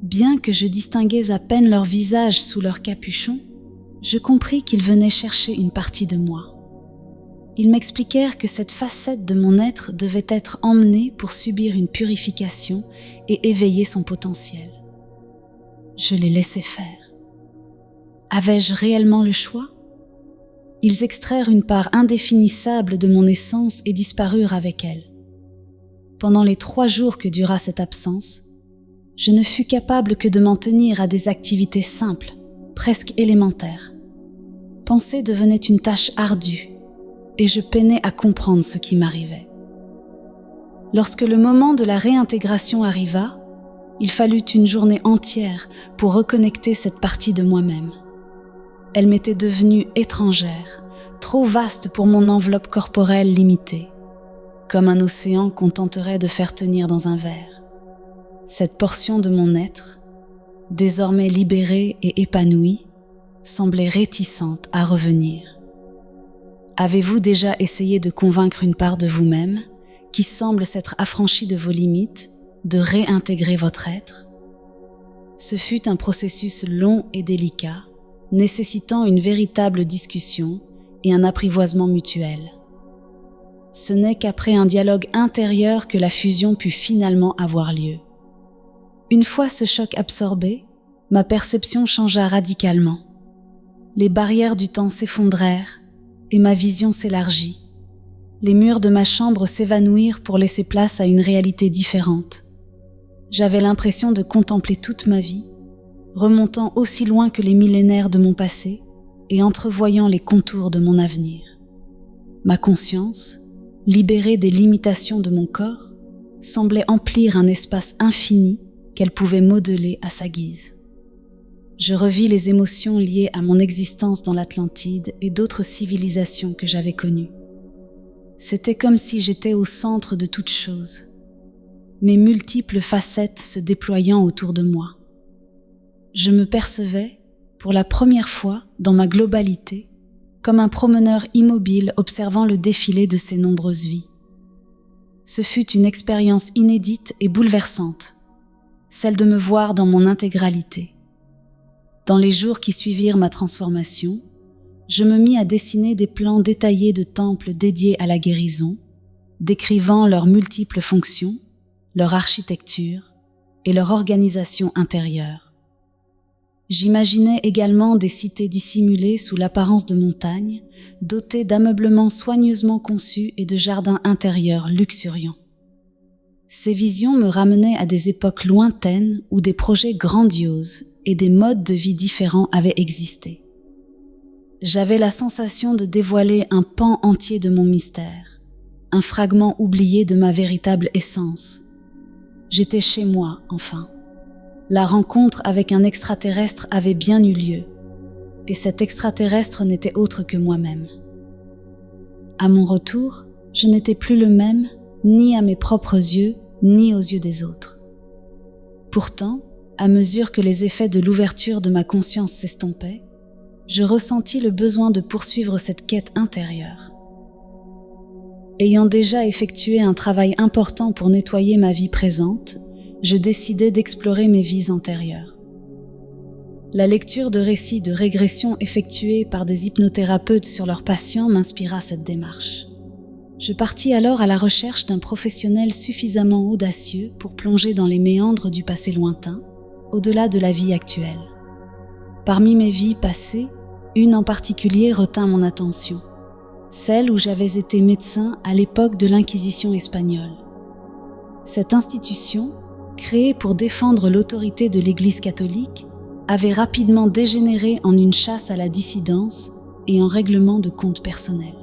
A: Bien que je distinguais à peine leur visage sous leur capuchon, je compris qu'ils venaient chercher une partie de moi. Ils m'expliquèrent que cette facette de mon être devait être emmenée pour subir une purification et éveiller son potentiel. Je les laissais faire. Avais-je réellement le choix ? Ils extrairent une part indéfinissable de mon essence et disparurent avec elle. Pendant les 3 jours que dura cette absence, je ne fus capable que de m'en tenir à des activités simples, presque élémentaires. Penser devenait une tâche ardue, et je peinais à comprendre ce qui m'arrivait. Lorsque le moment de la réintégration arriva, il fallut une journée entière pour reconnecter cette partie de moi-même. Elle m'était devenue étrangère, trop vaste pour mon enveloppe corporelle limitée, comme un océan qu'on tenterait de faire tenir dans un verre. Cette portion de mon être, désormais libérée et épanouie, semblait réticente à revenir. Avez-vous déjà essayé de convaincre une part de vous-même, qui semble s'être affranchie de vos limites, de réintégrer votre être? Ce fut un processus long et délicat, nécessitant une véritable discussion et un apprivoisement mutuel. Ce n'est qu'après un dialogue intérieur que la fusion put finalement avoir lieu. Une fois ce choc absorbé, ma perception changea radicalement. Les barrières du temps s'effondrèrent et ma vision s'élargit. Les murs de ma chambre s'évanouirent pour laisser place à une réalité différente. J'avais l'impression de contempler toute ma vie, remontant aussi loin que les millénaires de mon passé et entrevoyant les contours de mon avenir. Ma conscience, libérée des limitations de mon corps, semblait emplir un espace infini qu'elle pouvait modeler à sa guise. Je revis les émotions liées à mon existence dans l'Atlantide et d'autres civilisations que j'avais connues. C'était comme si j'étais au centre de toute chose, mes multiples facettes se déployant autour de moi. Je me percevais, pour la première fois dans ma globalité, comme un promeneur immobile observant le défilé de ces nombreuses vies. Ce fut une expérience inédite et bouleversante, celle de me voir dans mon intégralité. Dans les jours qui suivirent ma transformation, je me mis à dessiner des plans détaillés de temples dédiés à la guérison, décrivant leurs multiples fonctions, leur architecture et leur organisation intérieure. J'imaginais également des cités dissimulées sous l'apparence de montagnes, dotées d'ameublements soigneusement conçus et de jardins intérieurs luxuriants. Ces visions me ramenaient à des époques lointaines où des projets grandioses et des modes de vie différents avaient existé. J'avais la sensation de dévoiler un pan entier de mon mystère, un fragment oublié de ma véritable essence. J'étais chez moi, enfin. La rencontre avec un extraterrestre avait bien eu lieu, et cet extraterrestre n'était autre que moi-même. À mon retour, je n'étais plus le même, ni à mes propres yeux, ni aux yeux des autres. Pourtant, à mesure que les effets de l'ouverture de ma conscience s'estompaient, je ressentis le besoin de poursuivre cette quête intérieure. Ayant déjà effectué un travail important pour nettoyer ma vie présente, je décidai d'explorer mes vies antérieures. La lecture de récits de régression effectués par des hypnothérapeutes sur leurs patients m'inspira cette démarche. Je partis alors à la recherche d'un professionnel suffisamment audacieux pour plonger dans les méandres du passé lointain, au-delà de la vie actuelle. Parmi mes vies passées, une en particulier retint mon attention, celle où j'avais été médecin à l'époque de l'Inquisition espagnole. Cette institution, créée pour défendre l'autorité de l'Église catholique, avait rapidement dégénéré en une chasse à la dissidence et en règlement de comptes personnels.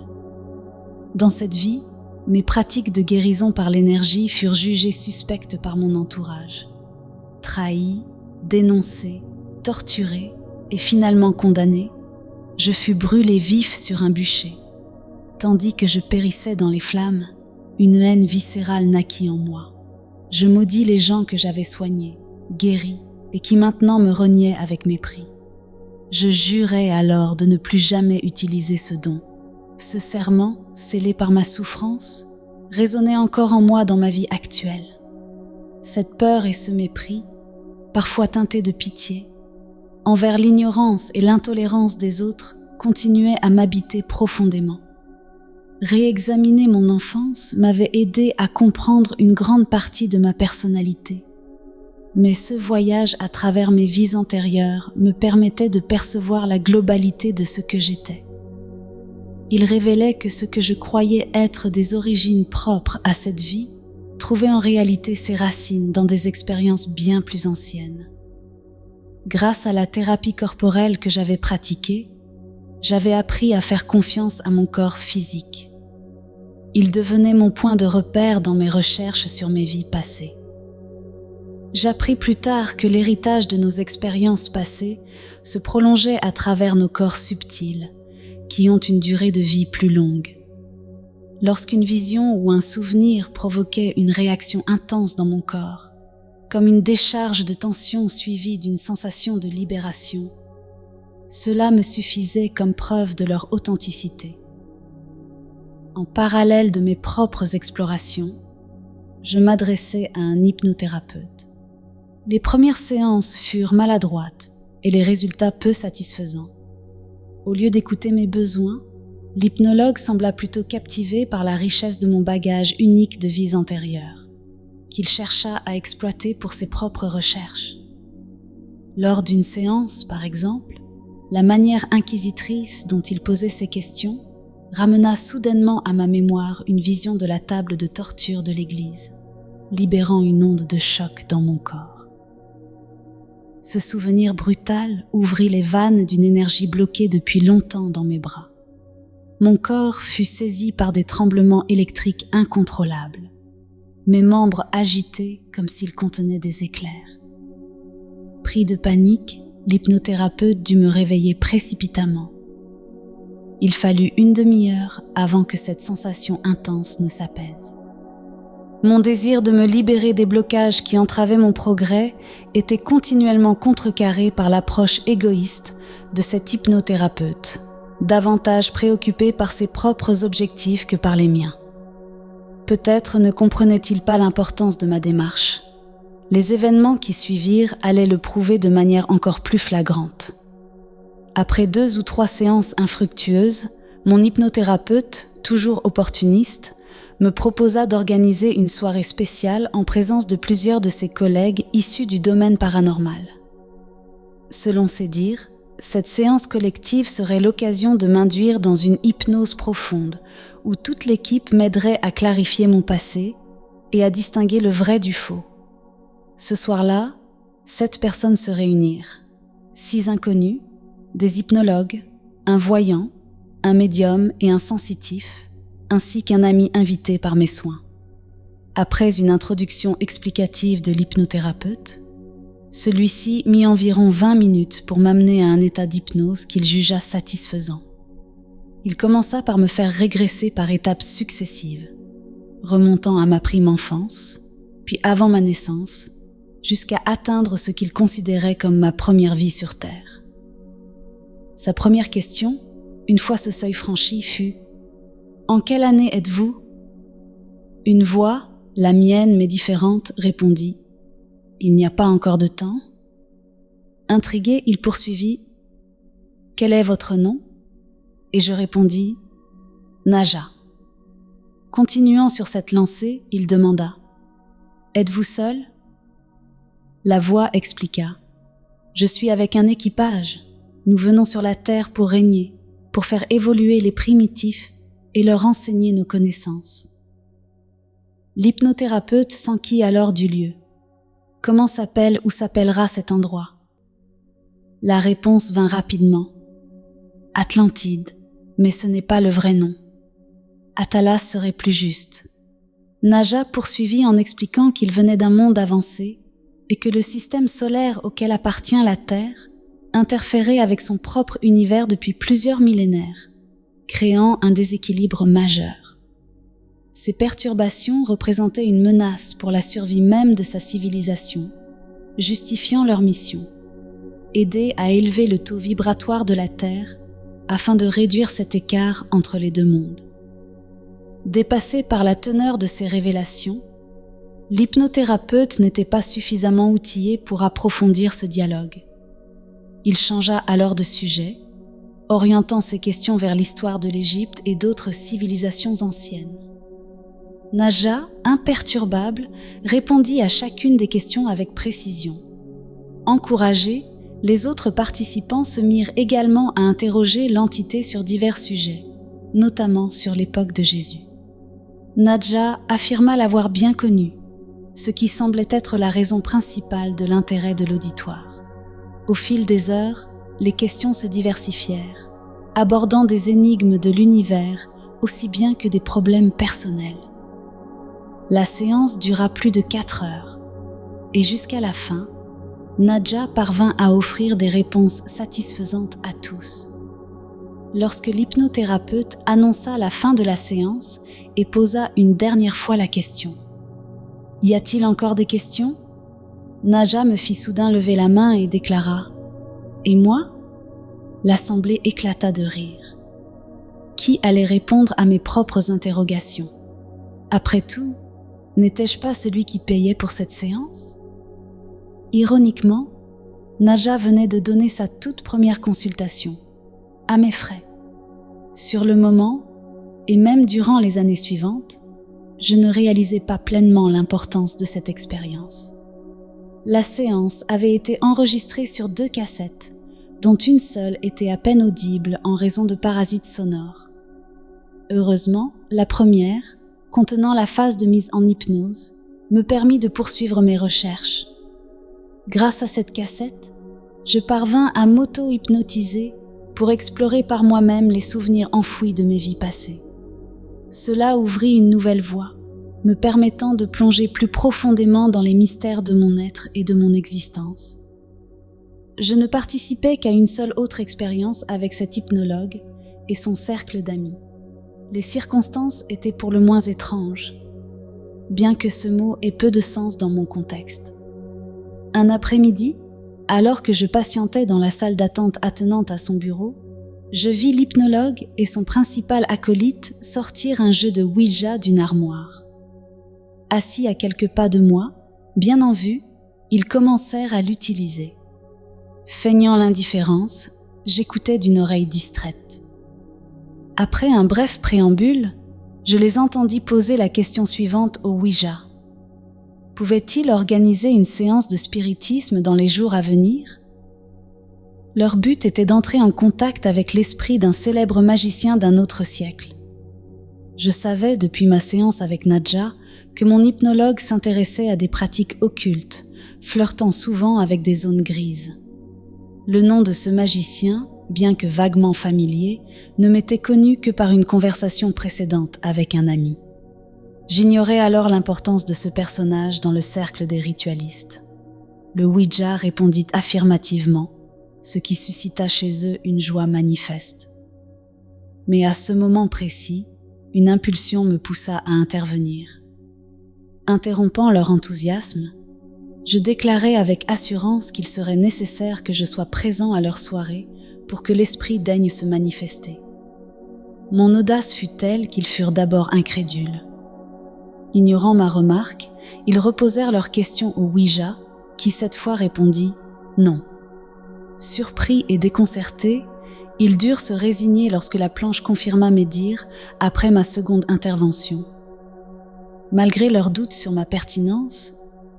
A: Dans cette vie, mes pratiques de guérison par l'énergie furent jugées suspectes par mon entourage. Trahi, dénoncé, torturé et finalement condamné, je fus brûlé vif sur un bûcher. Tandis que je périssais dans les flammes, une haine viscérale naquit en moi. Je maudis les gens que j'avais soignés, guéris, et qui maintenant me reniaient avec mépris. Je jurai alors de ne plus jamais utiliser ce don. Ce serment, scellé par ma souffrance, résonnait encore en moi dans ma vie actuelle. Cette peur et ce mépris, parfois teintés de pitié, envers l'ignorance et l'intolérance des autres, continuaient à m'habiter profondément. Réexaminer mon enfance m'avait aidé à comprendre une grande partie de ma personnalité. Mais ce voyage à travers mes vies antérieures me permettait de percevoir la globalité de ce que j'étais. Il révélait que ce que je croyais être des origines propres à cette vie trouvait en réalité ses racines dans des expériences bien plus anciennes. Grâce à la thérapie corporelle que j'avais pratiquée, j'avais appris à faire confiance à mon corps physique. Il devenait mon point de repère dans mes recherches sur mes vies passées. J'appris plus tard que l'héritage de nos expériences passées se prolongeait à travers nos corps subtils, qui ont une durée de vie plus longue. Lorsqu'une vision ou un souvenir provoquait une réaction intense dans mon corps, comme une décharge de tension suivie d'une sensation de libération, cela me suffisait comme preuve de leur authenticité. En parallèle de mes propres explorations, je m'adressais à un hypnothérapeute. Les premières séances furent maladroites et les résultats peu satisfaisants. Au lieu d'écouter mes besoins, l'hypnologue sembla plutôt captivé par la richesse de mon bagage unique de vies antérieures, qu'il chercha à exploiter pour ses propres recherches. Lors d'une séance, par exemple, la manière inquisitrice dont il posait ses questions ramena soudainement à ma mémoire une vision de la table de torture de l'Église, libérant une onde de choc dans mon corps. Ce souvenir brutal ouvrit les vannes d'une énergie bloquée depuis longtemps dans mes bras. Mon corps fut saisi par des tremblements électriques incontrôlables, mes membres agités comme s'ils contenaient des éclairs. Pris de panique, l'hypnothérapeute dut me réveiller précipitamment. Il fallut une demi-heure avant que cette sensation intense ne s'apaise. Mon désir de me libérer des blocages qui entravaient mon progrès était continuellement contrecarré par l'approche égoïste de cet hypnothérapeute, davantage préoccupé par ses propres objectifs que par les miens. Peut-être ne comprenait-il pas l'importance de ma démarche. Les événements qui suivirent allaient le prouver de manière encore plus flagrante. Après 2 ou 3 séances infructueuses, mon hypnothérapeute, toujours opportuniste, me proposa d'organiser une soirée spéciale en présence de plusieurs de ses collègues issus du domaine paranormal. Selon ses dires, cette séance collective serait l'occasion de m'induire dans une hypnose profonde, où toute l'équipe m'aiderait à clarifier mon passé et à distinguer le vrai du faux. Ce soir-là, 7 personnes se réunirent, 6 inconnus, des hypnologues, un voyant, un médium et un sensitif, ainsi qu'un ami invité par mes soins. Après une introduction explicative de l'hypnothérapeute, celui-ci mit environ 20 minutes pour m'amener à un état d'hypnose qu'il jugea satisfaisant. Il commença par me faire régresser par étapes successives, remontant à ma prime enfance, puis avant ma naissance, jusqu'à atteindre ce qu'il considérait comme ma première vie sur Terre. Sa première question, une fois ce seuil franchi, fut « En quelle année êtes-vous » Une voix, la mienne mais différente, répondit « Il n'y a pas encore de temps ?» Intrigué, il poursuivit « Quel est votre nom ?» Et je répondis « Naja ». Continuant sur cette lancée, il demanda « Êtes-vous seul ?» La voix expliqua « Je suis avec un équipage. Nous venons sur la terre pour régner, pour faire évoluer les primitifs et leur enseigner nos connaissances. » L'hypnothérapeute s'enquit alors du lieu. Comment s'appelle ou s'appellera cet endroit? La réponse vint rapidement. Atlantide, mais ce n'est pas le vrai nom. Athalas serait plus juste. Naja poursuivit en expliquant qu'il venait d'un monde avancé et que le système solaire auquel appartient la Terre interférait avec son propre univers depuis plusieurs millénaires, créant un déséquilibre majeur. Ces perturbations représentaient une menace pour la survie même de sa civilisation, justifiant leur mission, aider à élever le taux vibratoire de la Terre afin de réduire cet écart entre les deux mondes. Dépassé par la teneur de ces révélations, l'hypnothérapeute n'était pas suffisamment outillé pour approfondir ce dialogue. Il changea alors de sujet, orientant ses questions vers l'histoire de l'Égypte et d'autres civilisations anciennes. Naja, imperturbable, répondit à chacune des questions avec précision. Encouragés, les autres participants se mirent également à interroger l'entité sur divers sujets, notamment sur l'époque de Jésus. Naja affirma l'avoir bien connu, ce qui semblait être la raison principale de l'intérêt de l'auditoire. Au fil des heures, les questions se diversifièrent, abordant des énigmes de l'univers aussi bien que des problèmes personnels. La séance dura plus de 4 heures, et jusqu'à la fin, Naja parvint à offrir des réponses satisfaisantes à tous. Lorsque l'hypnothérapeute annonça la fin de la séance et posa une dernière fois la question. « Y a-t-il encore des questions ?» Naja me fit soudain lever la main et déclara « Et moi ?» L'assemblée éclata de rire. Qui allait répondre à mes propres interrogations? Après tout, n'étais-je pas celui qui payait pour cette séance? Ironiquement, Naja venait de donner sa toute première consultation, à mes frais. Sur le moment, et même durant les années suivantes, je ne réalisais pas pleinement l'importance de cette expérience. La séance avait été enregistrée sur 2 cassettes, dont une seule était à peine audible en raison de parasites sonores. Heureusement, la première, contenant la phase de mise en hypnose, me permit de poursuivre mes recherches. Grâce à cette cassette, je parvins à m'auto-hypnotiser pour explorer par moi-même les souvenirs enfouis de mes vies passées. Cela ouvrit une nouvelle voie, me permettant de plonger plus profondément dans les mystères de mon être et de mon existence. Je ne participais qu'à une seule autre expérience avec cet hypnologue et son cercle d'amis. Les circonstances étaient pour le moins étranges, bien que ce mot ait peu de sens dans mon contexte. Un après-midi, alors que je patientais dans la salle d'attente attenante à son bureau, je vis l'hypnologue et son principal acolyte sortir un jeu de Ouija d'une armoire. Assis à quelques pas de moi, bien en vue, ils commencèrent à l'utiliser. Feignant l'indifférence, j'écoutais d'une oreille distraite. Après un bref préambule, je les entendis poser la question suivante au Ouija. Pouvait-il organiser une séance de spiritisme dans les jours à venir? Leur but était d'entrer en contact avec l'esprit d'un célèbre magicien d'un autre siècle. Je savais depuis ma séance avec Naja que mon hypnologue s'intéressait à des pratiques occultes, flirtant souvent avec des zones grises. Le nom de ce magicien, bien que vaguement familier, ne m'était connu que par une conversation précédente avec un ami. J'ignorais alors l'importance de ce personnage dans le cercle des ritualistes. Le Ouija répondit affirmativement, ce qui suscita chez eux une joie manifeste. Mais à ce moment précis, une impulsion me poussa à intervenir. Interrompant leur enthousiasme, je déclarai avec assurance qu'il serait nécessaire que je sois présent à leur soirée pour que l'esprit daigne se manifester. Mon audace fut telle qu'ils furent d'abord incrédules. Ignorant ma remarque, ils reposèrent leurs questions au Ouija, qui cette fois répondit « non ». Surpris et déconcertés, ils durent se résigner lorsque la planche confirma mes dires après ma seconde intervention. Malgré leurs doutes sur ma pertinence,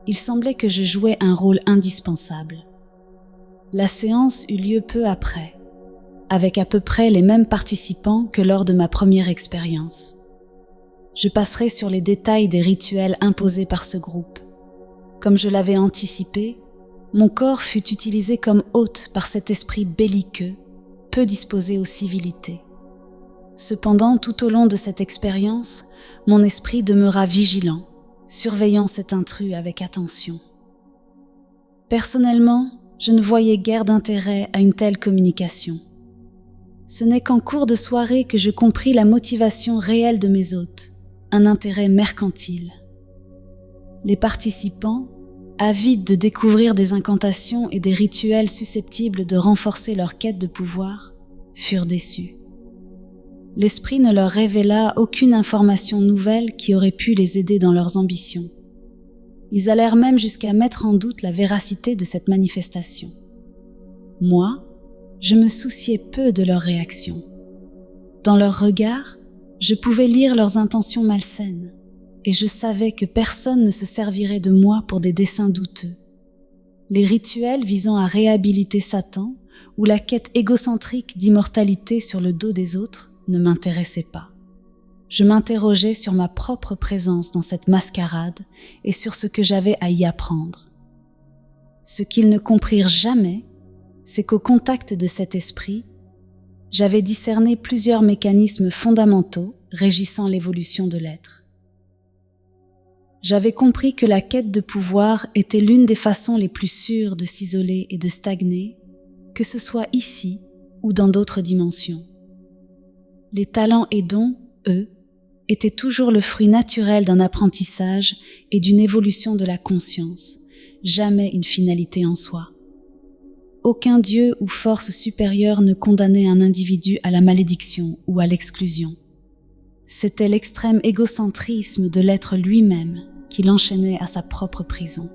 A: il semblait que je jouais un rôle indispensable. La séance eut lieu peu après, avec à peu près les mêmes participants que lors de ma première expérience. Je passerai sur les détails des rituels imposés par ce groupe. Comme je l'avais anticipé, mon corps fut utilisé comme hôte par cet esprit belliqueux, peu disposé aux civilités. Cependant, tout au long de cette expérience, mon esprit demeura vigilant, surveillant cet intrus avec attention. Personnellement, je ne voyais guère d'intérêt à une telle communication. Ce n'est qu'en cours de soirée que je compris la motivation réelle de mes hôtes, un intérêt mercantile. Les participants, avides de découvrir des incantations et des rituels susceptibles de renforcer leur quête de pouvoir, furent déçus. L'esprit ne leur révéla aucune information nouvelle qui aurait pu les aider dans leurs ambitions. Ils allèrent même jusqu'à mettre en doute la véracité de cette manifestation. Moi, je me souciais peu de leurs réactions. Dans leurs regards, je pouvais lire leurs intentions malsaines, et je savais que personne ne se servirait de moi pour des desseins douteux. Les rituels visant à réhabiliter Satan ou la quête égocentrique d'immortalité sur le dos des autres ne m'intéressaient pas. Je m'interrogeais sur ma propre présence dans cette mascarade et sur ce que j'avais à y apprendre. Ce qu'ils ne comprirent jamais, c'est qu'au contact de cet esprit, j'avais discerné plusieurs mécanismes fondamentaux régissant l'évolution de l'être. J'avais compris que la quête de pouvoir était l'une des façons les plus sûres de s'isoler et de stagner, que ce soit ici ou dans d'autres dimensions. Les talents et dons, eux, étaient toujours le fruit naturel d'un apprentissage et d'une évolution de la conscience, jamais une finalité en soi. Aucun dieu ou force supérieure ne condamnait un individu à la malédiction ou à l'exclusion. C'était l'extrême égocentrisme de l'être lui-même qui l'enchaînait à sa propre prison.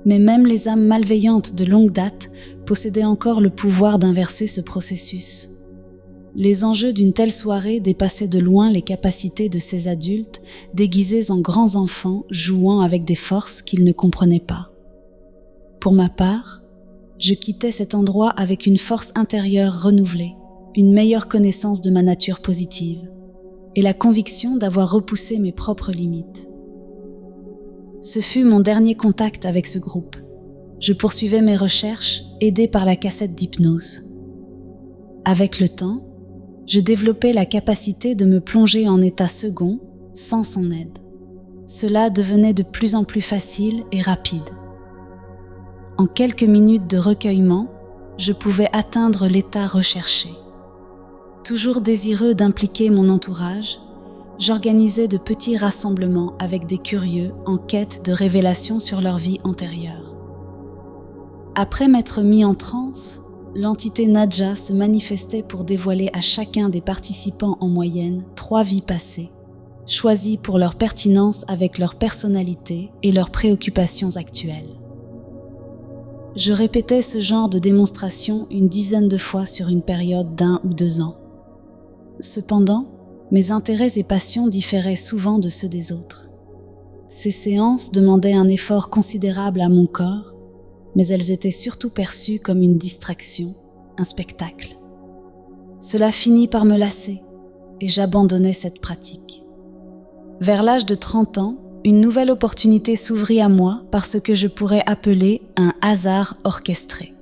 A: Mais même les âmes malveillantes de longue date possédaient encore le pouvoir d'inverser ce processus. Les enjeux d'une telle soirée dépassaient de loin les capacités de ces adultes déguisés en grands enfants jouant avec des forces qu'ils ne comprenaient pas. Pour ma part, je quittais cet endroit avec une force intérieure renouvelée, une meilleure connaissance de ma nature positive et la conviction d'avoir repoussé mes propres limites. Ce fut mon dernier contact avec ce groupe. Je poursuivais mes recherches, aidé par la cassette d'hypnose. Avec le temps, je développais la capacité de me plonger en état second sans son aide. Cela devenait de plus en plus facile et rapide. En quelques minutes de recueillement, je pouvais atteindre l'état recherché. Toujours désireux d'impliquer mon entourage, j'organisais de petits rassemblements avec des curieux en quête de révélations sur leur vie antérieure. Après m'être mis en transe, l'entité Nadja se manifestait pour dévoiler à chacun des participants en moyenne 3 vies passées, choisies pour leur pertinence avec leur personnalité et leurs préoccupations actuelles. Je répétais ce genre de démonstration une dizaine de fois sur une période d'1 ou 2 ans. Cependant, mes intérêts et passions différaient souvent de ceux des autres. Ces séances demandaient un effort considérable à mon corps, mais elles étaient surtout perçues comme une distraction, un spectacle. Cela finit par me lasser et j'abandonnais cette pratique. Vers l'âge de 30 ans, une nouvelle opportunité s'ouvrit à moi par ce que je pourrais appeler un hasard orchestré.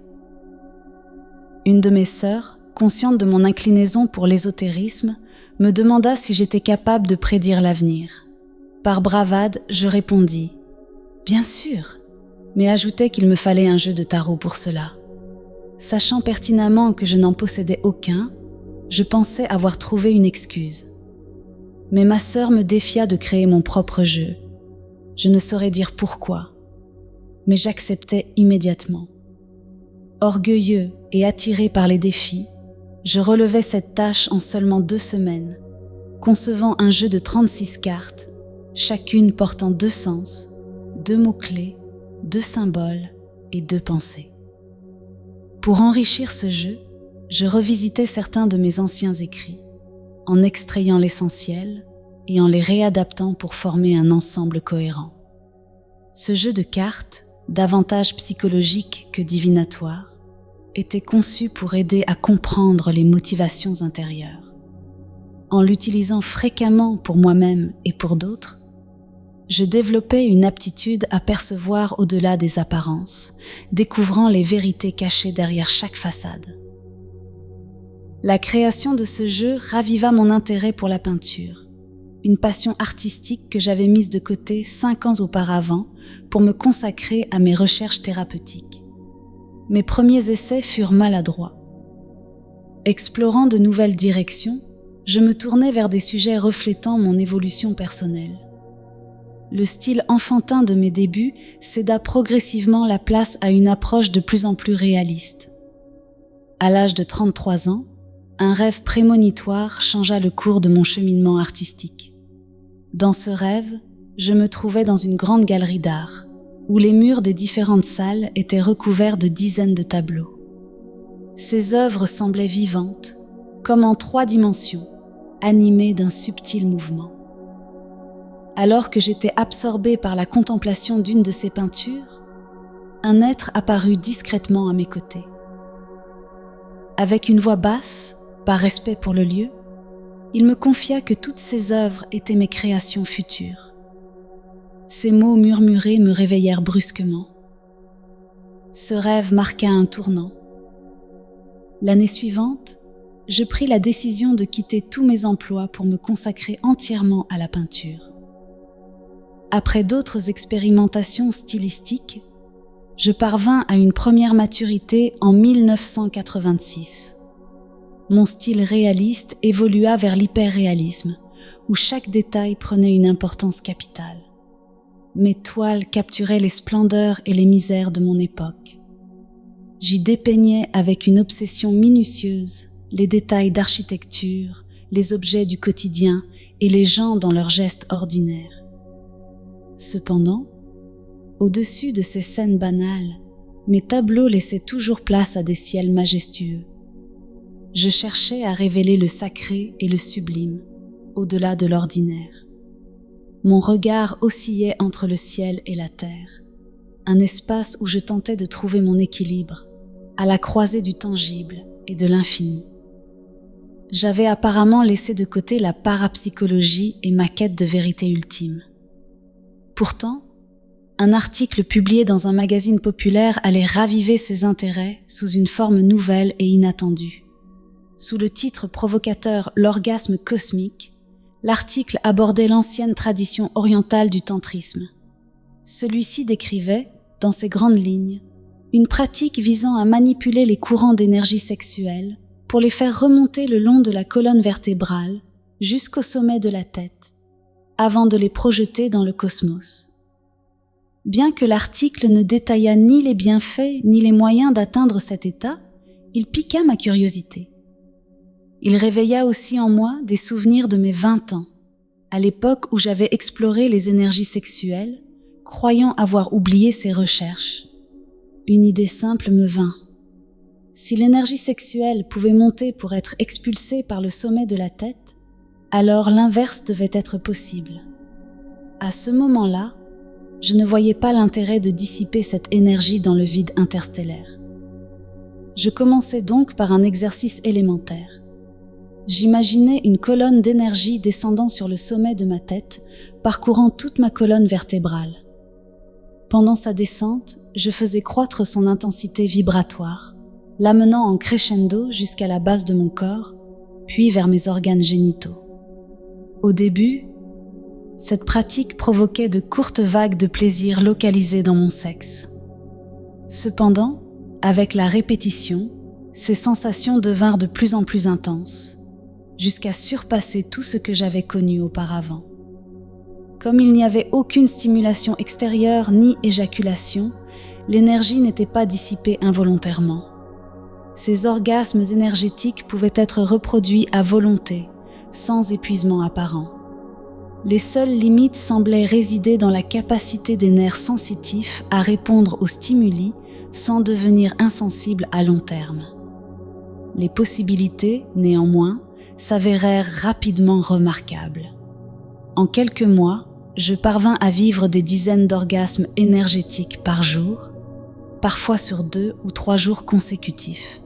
A: Une de mes sœurs, consciente de mon inclinaison pour l'ésotérisme, me demanda si j'étais capable de prédire l'avenir. Par bravade, je répondis « Bien sûr », mais ajoutai qu'il me fallait un jeu de tarot pour cela. Sachant pertinemment que je n'en possédais aucun, je pensais avoir trouvé une excuse. Mais ma sœur me défia de créer mon propre jeu. Je ne saurais dire pourquoi, mais j'acceptais immédiatement. Orgueilleux et attiré par les défis, je relevai cette tâche en seulement 2 semaines, concevant un jeu de 36 cartes, chacune portant 2 sens, 2 mots-clés, 2 symboles et 2 pensées. Pour enrichir ce jeu, je revisitais certains de mes anciens écrits, en extrayant l'essentiel et en les réadaptant pour former un ensemble cohérent. Ce jeu de cartes, davantage psychologique que divinatoire, était conçu pour aider à comprendre les motivations intérieures. En l'utilisant fréquemment pour moi-même et pour d'autres, je développais une aptitude à percevoir au-delà des apparences, découvrant les vérités cachées derrière chaque façade. La création de ce jeu raviva mon intérêt pour la peinture, une passion artistique que j'avais mise de côté 5 ans auparavant pour me consacrer à mes recherches thérapeutiques. Mes premiers essais furent maladroits. Explorant de nouvelles directions, je me tournais vers des sujets reflétant mon évolution personnelle. Le style enfantin de mes débuts céda progressivement la place à une approche de plus en plus réaliste. À l'âge de 33 ans, un rêve prémonitoire changea le cours de mon cheminement artistique. Dans ce rêve, je me trouvais dans une grande galerie d'art, où les murs des différentes salles étaient recouverts de dizaines de tableaux. Ces œuvres semblaient vivantes, comme en 3 dimensions, animées d'un subtil mouvement. Alors que j'étais absorbée par la contemplation d'une de ces peintures, un être apparut discrètement à mes côtés. Avec une voix basse, par respect pour le lieu, il me confia que toutes ces œuvres étaient mes créations futures. Ces mots murmurés me réveillèrent brusquement. Ce rêve marqua un tournant. L'année suivante, je pris la décision de quitter tous mes emplois pour me consacrer entièrement à la peinture. Après d'autres expérimentations stylistiques, je parvins à une première maturité en 1986. Mon style réaliste évolua vers l'hyperréalisme, où chaque détail prenait une importance capitale. Mes toiles capturaient les splendeurs et les misères de mon époque. J'y dépeignais avec une obsession minutieuse les détails d'architecture, les objets du quotidien et les gens dans leurs gestes ordinaires. Cependant, au-dessus de ces scènes banales, mes tableaux laissaient toujours place à des ciels majestueux. Je cherchais à révéler le sacré et le sublime, au-delà de l'ordinaire. Mon regard oscillait entre le ciel et la terre, un espace où je tentais de trouver mon équilibre, à la croisée du tangible et de l'infini. J'avais apparemment laissé de côté la parapsychologie et ma quête de vérité ultime. Pourtant, un article publié dans un magazine populaire allait raviver ces intérêts sous une forme nouvelle et inattendue. Sous le titre provocateur « L'orgasme cosmique », l'article abordait l'ancienne tradition orientale du tantrisme. Celui-ci décrivait, dans ses grandes lignes, une pratique visant à manipuler les courants d'énergie sexuelle pour les faire remonter le long de la colonne vertébrale jusqu'au sommet de la tête, avant de les projeter dans le cosmos. Bien que l'article ne détaillât ni les bienfaits ni les moyens d'atteindre cet état, il piqua ma curiosité. Il réveilla aussi en moi des souvenirs de mes 20 ans, à l'époque où j'avais exploré les énergies sexuelles, croyant avoir oublié ces recherches. Une idée simple me vint. Si l'énergie sexuelle pouvait monter pour être expulsée par le sommet de la tête, alors l'inverse devait être possible. À ce moment-là, je ne voyais pas l'intérêt de dissiper cette énergie dans le vide interstellaire. Je commençai donc par un exercice élémentaire. J'imaginais une colonne d'énergie descendant sur le sommet de ma tête, parcourant toute ma colonne vertébrale. Pendant sa descente, je faisais croître son intensité vibratoire, l'amenant en crescendo jusqu'à la base de mon corps, puis vers mes organes génitaux. Au début, cette pratique provoquait de courtes vagues de plaisir localisées dans mon sexe. Cependant, avec la répétition, ces sensations devinrent de plus en plus intenses, jusqu'à surpasser tout ce que j'avais connu auparavant. Comme il n'y avait aucune stimulation extérieure ni éjaculation, l'énergie n'était pas dissipée involontairement. Ces orgasmes énergétiques pouvaient être reproduits à volonté, sans épuisement apparent. Les seules limites semblaient résider dans la capacité des nerfs sensitifs à répondre aux stimuli sans devenir insensible à long terme. Les possibilités, néanmoins, s'avérèrent rapidement remarquables. En quelques mois, je parvins à vivre des dizaines d'orgasmes énergétiques par jour, parfois sur 2 ou 3 jours consécutifs.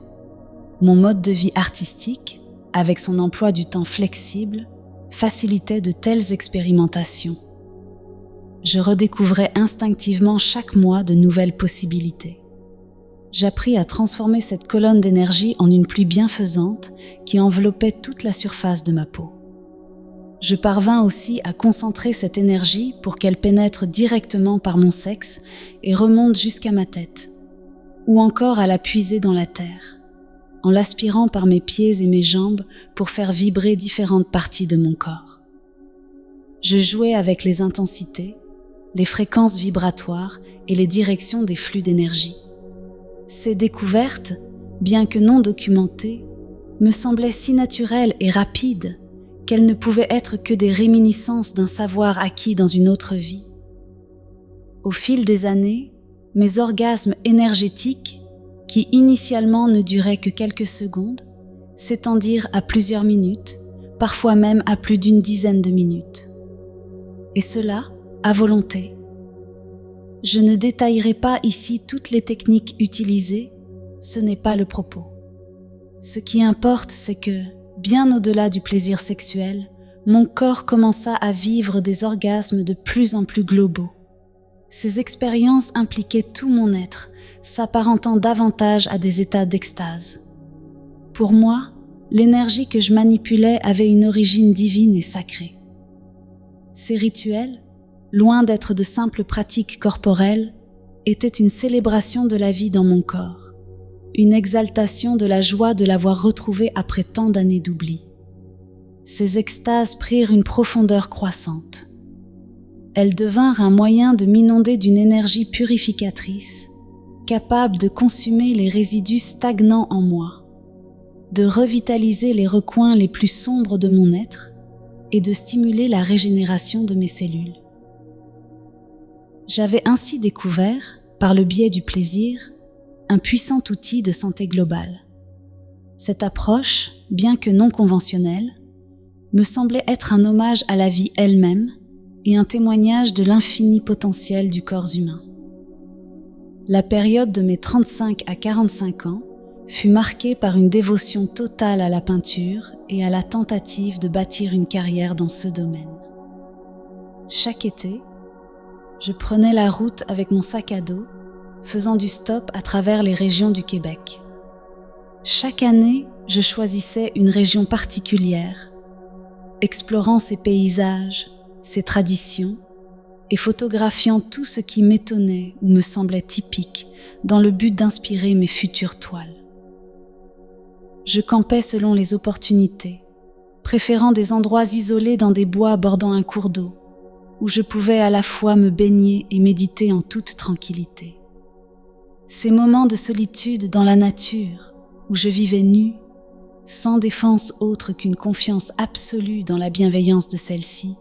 A: Mon mode de vie artistique, avec son emploi du temps flexible, facilitait de telles expérimentations. Je redécouvrais instinctivement chaque mois de nouvelles possibilités. J'appris à transformer cette colonne d'énergie en une pluie bienfaisante qui enveloppait toute la surface de ma peau. Je parvins aussi à concentrer cette énergie pour qu'elle pénètre directement par mon sexe et remonte jusqu'à ma tête, ou encore à la puiser dans la terre, en l'aspirant par mes pieds et mes jambes pour faire vibrer différentes parties de mon corps. Je jouais avec les intensités, les fréquences vibratoires et les directions des flux d'énergie. Ces découvertes, bien que non documentées, me semblaient si naturelles et rapides qu'elles ne pouvaient être que des réminiscences d'un savoir acquis dans une autre vie. Au fil des années, mes orgasmes énergétiques, qui initialement ne duraient que quelques secondes, s'étendirent à plusieurs minutes, parfois même à plus d'une dizaine de minutes. Et cela, à volonté. Je ne détaillerai pas ici toutes les techniques utilisées, ce n'est pas le propos. Ce qui importe, c'est que, bien au-delà du plaisir sexuel, mon corps commença à vivre des orgasmes de plus en plus globaux. Ces expériences impliquaient tout mon être, s'apparentant davantage à des états d'extase. Pour moi, l'énergie que je manipulais avait une origine divine et sacrée. Ces rituels, loin d'être de simples pratiques corporelles, étaient une célébration de la vie dans mon corps, une exaltation de la joie de l'avoir retrouvée après tant d'années d'oubli. Ces extases prirent une profondeur croissante. Elles devinrent un moyen de m'inonder d'une énergie purificatrice, capable de consumer les résidus stagnants en moi, de revitaliser les recoins les plus sombres de mon être et de stimuler la régénération de mes cellules. J'avais ainsi découvert, par le biais du plaisir, un puissant outil de santé globale. Cette approche, bien que non conventionnelle, me semblait être un hommage à la vie elle-même et un témoignage de l'infini potentiel du corps humain. La période de mes 35 à 45 ans fut marquée par une dévotion totale à la peinture et à la tentative de bâtir une carrière dans ce domaine. Chaque été, je prenais la route avec mon sac à dos, faisant du stop à travers les régions du Québec. Chaque année, je choisissais une région particulière, explorant ses paysages, ses traditions, et photographiant tout ce qui m'étonnait ou me semblait typique dans le but d'inspirer mes futures toiles. Je campais selon les opportunités, préférant des endroits isolés dans des bois bordant un cours d'eau, où je pouvais à la fois me baigner et méditer en toute tranquillité. Ces moments de solitude dans la nature, où je vivais nue, sans défense autre qu'une confiance absolue dans la bienveillance de celle-ci,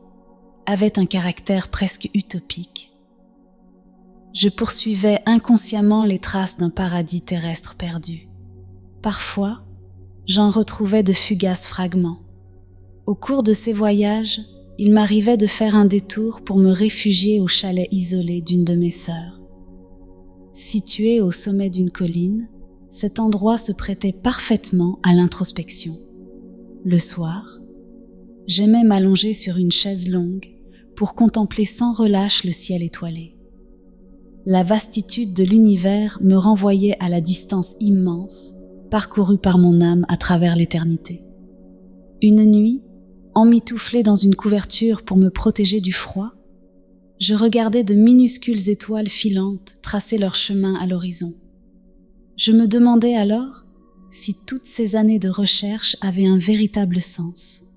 A: avaient un caractère presque utopique. Je poursuivais inconsciemment les traces d'un paradis terrestre perdu. Parfois, j'en retrouvais de fugaces fragments. Au cours de ces voyages, il m'arrivait de faire un détour pour me réfugier au chalet isolé d'une de mes sœurs. Situé au sommet d'une colline, cet endroit se prêtait parfaitement à l'introspection. Le soir, j'aimais m'allonger sur une chaise longue pour contempler sans relâche le ciel étoilé. La vastitude de l'univers me renvoyait à la distance immense parcourue par mon âme à travers l'éternité. Une nuit, emmitouflée dans une couverture pour me protéger du froid, je regardais de minuscules étoiles filantes tracer leur chemin à l'horizon. Je me demandais alors si toutes ces années de recherche avaient un véritable sens.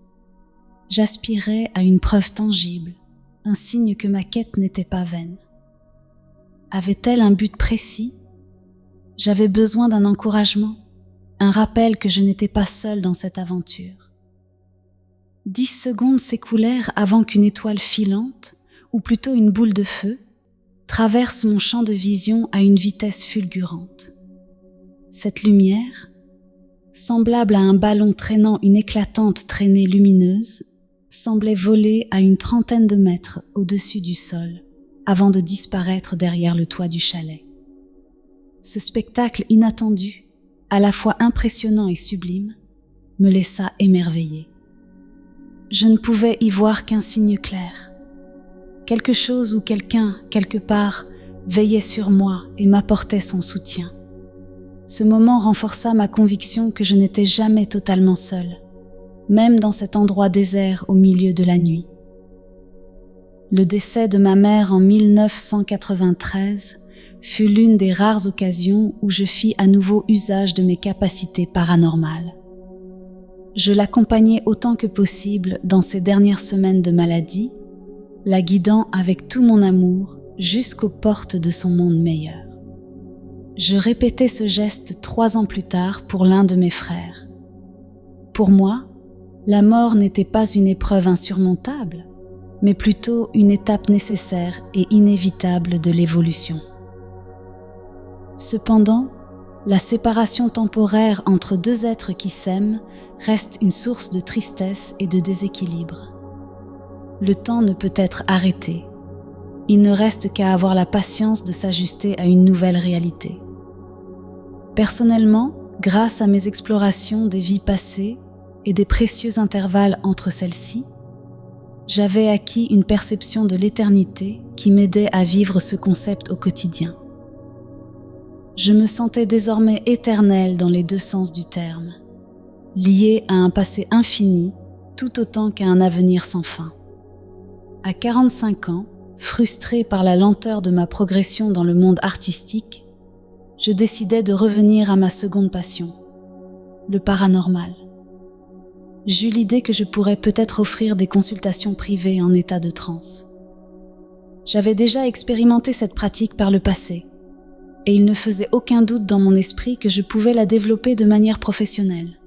A: J'aspirais à une preuve tangible, un signe que ma quête n'était pas vaine. Avait-elle un but précis? J'avais besoin d'un encouragement, un rappel que je n'étais pas seule dans cette aventure. 10 secondes s'écoulèrent avant qu'une étoile filante, ou plutôt une boule de feu, traverse mon champ de vision à une vitesse fulgurante. Cette lumière, semblable à un ballon traînant une éclatante traînée lumineuse, semblait voler à une trentaine de mètres au-dessus du sol avant de disparaître derrière le toit du chalet. Ce spectacle inattendu, à la fois impressionnant et sublime, me laissa émerveillée. Je ne pouvais y voir qu'un signe clair. Quelque chose ou quelqu'un, quelque part, veillait sur moi et m'apportait son soutien. Ce moment renforça ma conviction que je n'étais jamais totalement seule, même dans cet endroit désert au milieu de la nuit. Le décès de ma mère en 1993 fut l'une des rares occasions où je fis à nouveau usage de mes capacités paranormales. Je l'accompagnai autant que possible dans ses dernières semaines de maladie, la guidant avec tout mon amour jusqu'aux portes de son monde meilleur. Je répétai ce geste 3 ans plus tard pour l'un de mes frères. Pour moi, la mort n'était pas une épreuve insurmontable, mais plutôt une étape nécessaire et inévitable de l'évolution. Cependant, la séparation temporaire entre 2 êtres qui s'aiment reste une source de tristesse et de déséquilibre. Le temps ne peut être arrêté. Il ne reste qu'à avoir la patience de s'ajuster à une nouvelle réalité. Personnellement, grâce à mes explorations des vies passées et des précieux intervalles entre celles-ci, j'avais acquis une perception de l'éternité qui m'aidait à vivre ce concept au quotidien. Je me sentais désormais éternelle dans les 2 sens du terme, liée à un passé infini tout autant qu'à un avenir sans fin. À 45 ans, frustrée par la lenteur de ma progression dans le monde artistique, je décidai de revenir à ma seconde passion, le paranormal. J'eus l'idée que je pourrais peut-être offrir des consultations privées en état de transe. J'avais déjà expérimenté cette pratique par le passé, et il ne faisait aucun doute dans mon esprit que je pouvais la développer de manière professionnelle.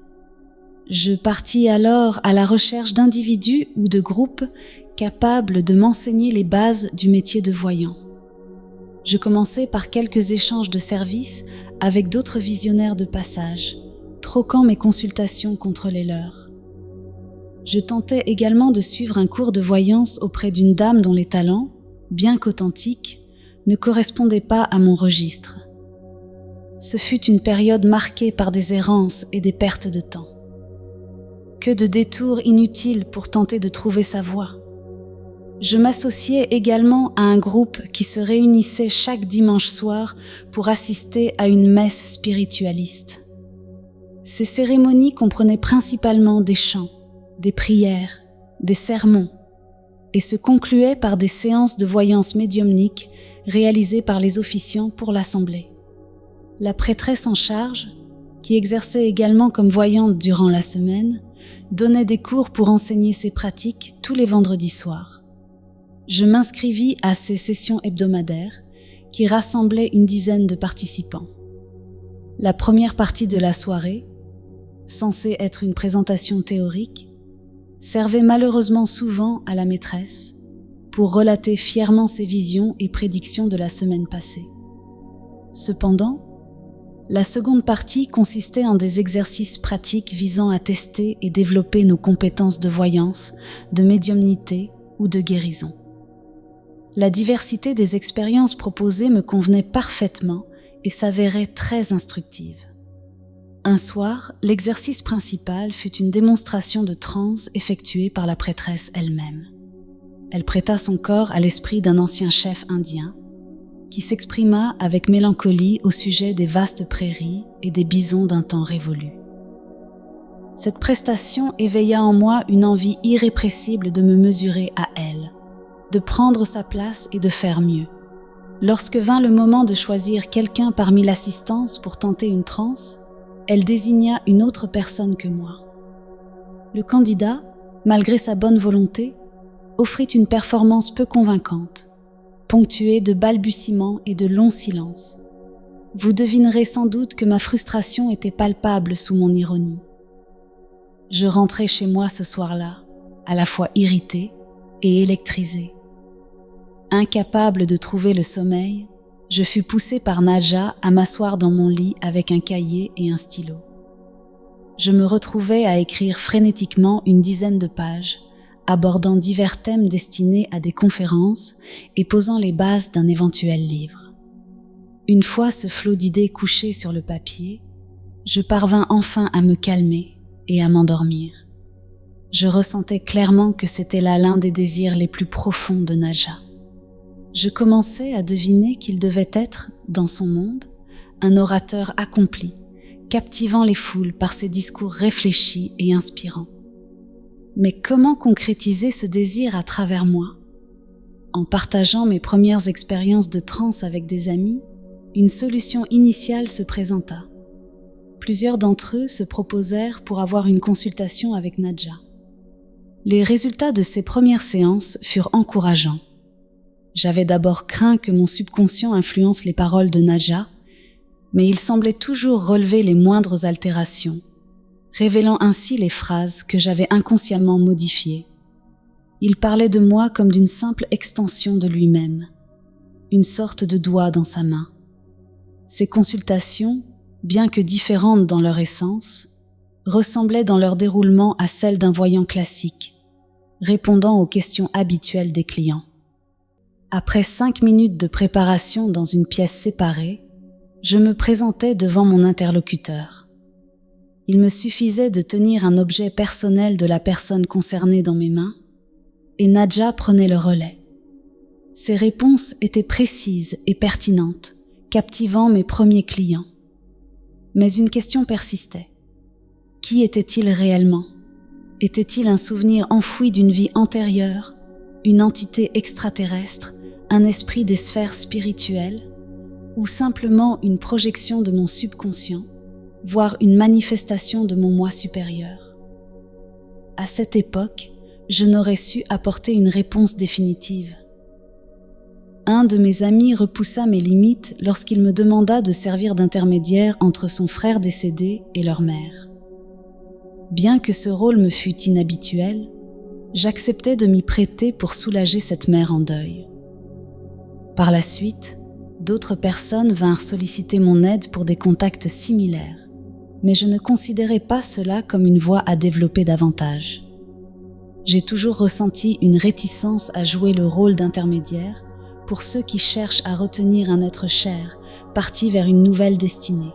A: Je partis alors à la recherche d'individus ou de groupes capables de m'enseigner les bases du métier de voyant. Je commençai par quelques échanges de services avec d'autres visionnaires de passage, troquant mes consultations contre les leurs. Je tentais également de suivre un cours de voyance auprès d'une dame dont les talents, bien qu'authentiques, ne correspondaient pas à mon registre. Ce fut une période marquée par des errances et des pertes de temps. Que de détours inutiles pour tenter de trouver sa voie. Je m'associais également à un groupe qui se réunissait chaque dimanche soir pour assister à une messe spiritualiste. Ces cérémonies comprenaient principalement des chants, des prières, des sermons, et se concluaient par des séances de voyance médiumnique réalisées par les officiants pour l'assemblée. La prêtresse en charge, qui exerçait également comme voyante durant la semaine, donnait des cours pour enseigner ces pratiques tous les vendredis soirs. Je m'inscrivis à ces sessions hebdomadaires qui rassemblaient une dizaine de participants. La première partie de la soirée, censée être une présentation théorique, servait malheureusement souvent à la maîtresse pour relater fièrement ses visions et prédictions de la semaine passée. Cependant, la seconde partie consistait en des exercices pratiques visant à tester et développer nos compétences de voyance, de médiumnité ou de guérison. La diversité des expériences proposées me convenait parfaitement et s'avérait très instructive. Un soir, l'exercice principal fut une démonstration de transe effectuée par la prêtresse elle-même. Elle prêta son corps à l'esprit d'un ancien chef indien qui s'exprima avec mélancolie au sujet des vastes prairies et des bisons d'un temps révolu. Cette prestation éveilla en moi une envie irrépressible de me mesurer à elle, de prendre sa place et de faire mieux. Lorsque vint le moment de choisir quelqu'un parmi l'assistance pour tenter une transe, elle désigna une autre personne que moi. Le candidat, malgré sa bonne volonté, offrit une performance peu convaincante, ponctuée de balbutiements et de longs silences. Vous devinerez sans doute que ma frustration était palpable sous mon ironie. Je rentrai chez moi ce soir-là, à la fois irritée et électrisée. Incapable de trouver le sommeil, je fus poussée par Nadja à m'asseoir dans mon lit avec un cahier et un stylo. Je me retrouvais à écrire frénétiquement une dizaine de pages, abordant divers thèmes destinés à des conférences et posant les bases d'un éventuel livre. Une fois ce flot d'idées couché sur le papier, je parvins enfin à me calmer et à m'endormir. Je ressentais clairement que c'était là l'un des désirs les plus profonds de Nadja. Je commençais à deviner qu'il devait être, dans son monde, un orateur accompli, captivant les foules par ses discours réfléchis et inspirants. Mais comment concrétiser ce désir à travers moi? En partageant mes premières expériences de transe avec des amis, une solution initiale se présenta. Plusieurs d'entre eux se proposèrent pour avoir une consultation avec Nadja. Les résultats de ces premières séances furent encourageants. J'avais d'abord craint que mon subconscient influence les paroles de Nadja, mais il semblait toujours relever les moindres altérations, révélant ainsi les phrases que j'avais inconsciemment modifiées. Il parlait de moi comme d'une simple extension de lui-même, une sorte de doigt dans sa main. Ces consultations, bien que différentes dans leur essence, ressemblaient dans leur déroulement à celles d'un voyant classique, répondant aux questions habituelles des clients. Après 5 minutes de préparation dans une pièce séparée, je me présentais devant mon interlocuteur. Il me suffisait de tenir un objet personnel de la personne concernée dans mes mains, et Nadja prenait le relais. Ses réponses étaient précises et pertinentes, captivant mes premiers clients. Mais une question persistait. Qui était-il réellement? Était-il un souvenir enfoui d'une vie antérieure, une entité extraterrestre, un esprit des sphères spirituelles, ou simplement une projection de mon subconscient, voire une manifestation de mon moi supérieur? À cette époque, je n'aurais su apporter une réponse définitive. Un de mes amis repoussa mes limites lorsqu'il me demanda de servir d'intermédiaire entre son frère décédé et leur mère. Bien que ce rôle me fût inhabituel, j'acceptais de m'y prêter pour soulager cette mère en deuil. Par la suite, d'autres personnes vinrent solliciter mon aide pour des contacts similaires, mais je ne considérais pas cela comme une voie à développer davantage. J'ai toujours ressenti une réticence à jouer le rôle d'intermédiaire pour ceux qui cherchent à retenir un être cher, parti vers une nouvelle destinée.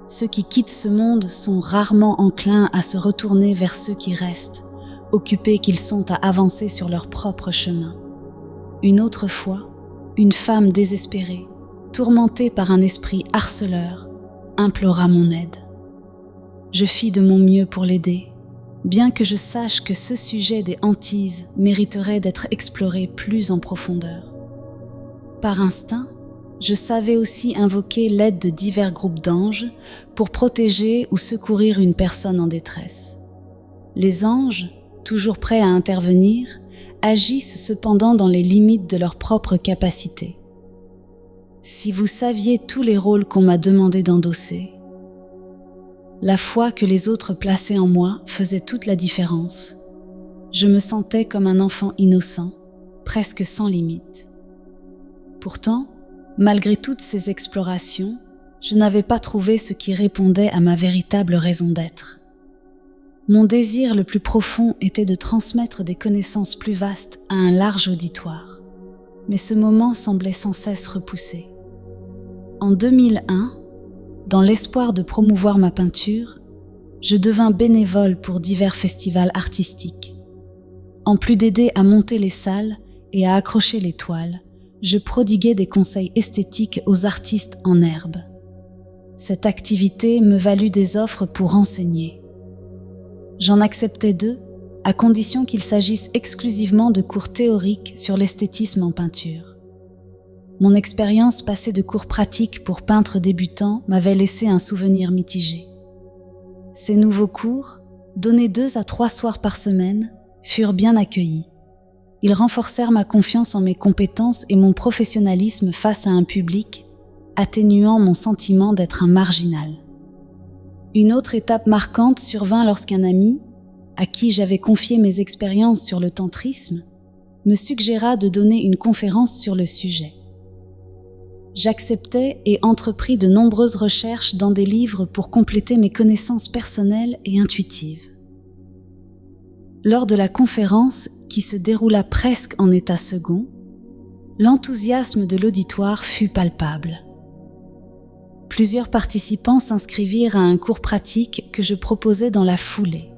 A: Ceux qui quittent ce monde sont rarement enclins à se retourner vers ceux qui restent, occupés qu'ils sont à avancer sur leur propre chemin. Une autre fois, une femme désespérée, tourmentée par un esprit harceleur, implora mon aide. Je fis de mon mieux pour l'aider, bien que je sache que ce sujet des hantises mériterait d'être exploré plus en profondeur. Par instinct, je savais aussi invoquer l'aide de divers groupes d'anges pour protéger ou secourir une personne en détresse. Les anges, toujours prêts à intervenir, agissent cependant dans les limites de leurs propres capacités. Si vous saviez tous les rôles qu'on m'a demandé d'endosser, la foi que les autres plaçaient en moi faisait toute la différence. Je me sentais comme un enfant innocent, presque sans limite. Pourtant, malgré toutes ces explorations, je n'avais pas trouvé ce qui répondait à ma véritable raison d'être. Mon désir le plus profond était de transmettre des connaissances plus vastes à un large auditoire, mais ce moment semblait sans cesse repoussé. En 2001, dans l'espoir de promouvoir ma peinture, je devins bénévole pour divers festivals artistiques. En plus d'aider à monter les salles et à accrocher les toiles, je prodiguais des conseils esthétiques aux artistes en herbe. Cette activité me valut des offres pour enseigner. J'en acceptais 2, à condition qu'il s'agisse exclusivement de cours théoriques sur l'esthétisme en peinture. Mon expérience passée de cours pratiques pour peintres débutants m'avait laissé un souvenir mitigé. Ces nouveaux cours, donnés 2 à 3 soirs par semaine, furent bien accueillis. Ils renforcèrent ma confiance en mes compétences et mon professionnalisme face à un public, atténuant mon sentiment d'être un marginal. Une autre étape marquante survint lorsqu'un ami, à qui j'avais confié mes expériences sur le tantrisme, me suggéra de donner une conférence sur le sujet. J'acceptai et entrepris de nombreuses recherches dans des livres pour compléter mes connaissances personnelles et intuitives. Lors de la conférence, qui se déroula presque en état second, l'enthousiasme de l'auditoire fut palpable. Plusieurs participants s'inscrivirent à un cours pratique que je proposais dans la foulée.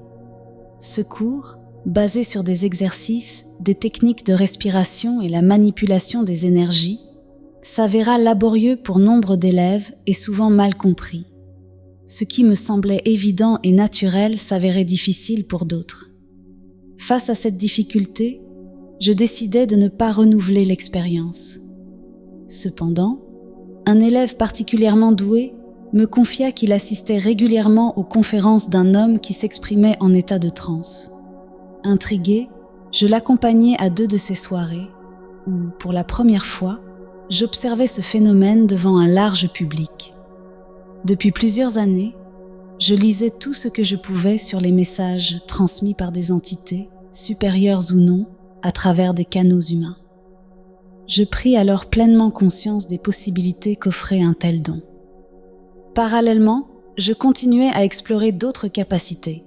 A: Ce cours, basé sur des exercices, des techniques de respiration et la manipulation des énergies, s'avéra laborieux pour nombre d'élèves et souvent mal compris. Ce qui me semblait évident et naturel s'avérait difficile pour d'autres. Face à cette difficulté, je décidai de ne pas renouveler l'expérience. Cependant, un élève particulièrement doué me confia qu'il assistait régulièrement aux conférences d'un homme qui s'exprimait en état de transe. Intrigué, je l'accompagnai à 2 de ces soirées où, pour la première fois, j'observais ce phénomène devant un large public. Depuis plusieurs années, je lisais tout ce que je pouvais sur les messages transmis par des entités, supérieures ou non, à travers des canaux humains. Je pris alors pleinement conscience des possibilités qu'offrait un tel don. Parallèlement, je continuais à explorer d'autres capacités.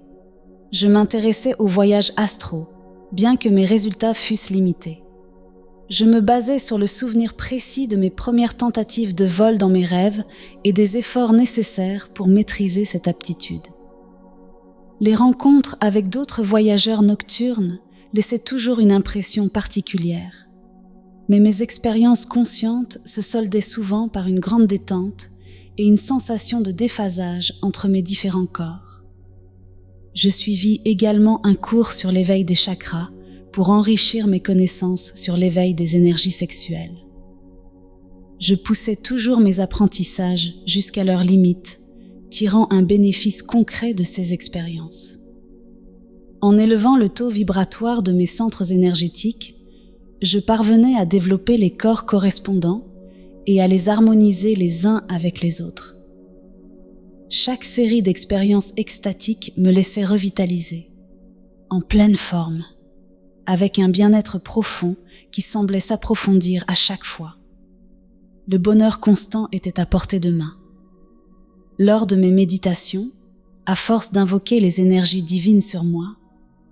A: Je m'intéressais aux voyages astraux, bien que mes résultats fussent limités. Je me basais sur le souvenir précis de mes premières tentatives de vol dans mes rêves et des efforts nécessaires pour maîtriser cette aptitude. Les rencontres avec d'autres voyageurs nocturnes laissaient toujours une impression particulière. Mais mes expériences conscientes se soldaient souvent par une grande détente et une sensation de déphasage entre mes différents corps. Je suivis également un cours sur l'éveil des chakras pour enrichir mes connaissances sur l'éveil des énergies sexuelles. Je poussais toujours mes apprentissages jusqu'à leurs limites, tirant un bénéfice concret de ces expériences. En élevant le taux vibratoire de mes centres énergétiques, je parvenais à développer les corps correspondants et à les harmoniser les uns avec les autres. Chaque série d'expériences extatiques me laissait revitaliser, en pleine forme, avec un bien-être profond qui semblait s'approfondir à chaque fois. Le bonheur constant était à portée de main. Lors de mes méditations, à force d'invoquer les énergies divines sur moi,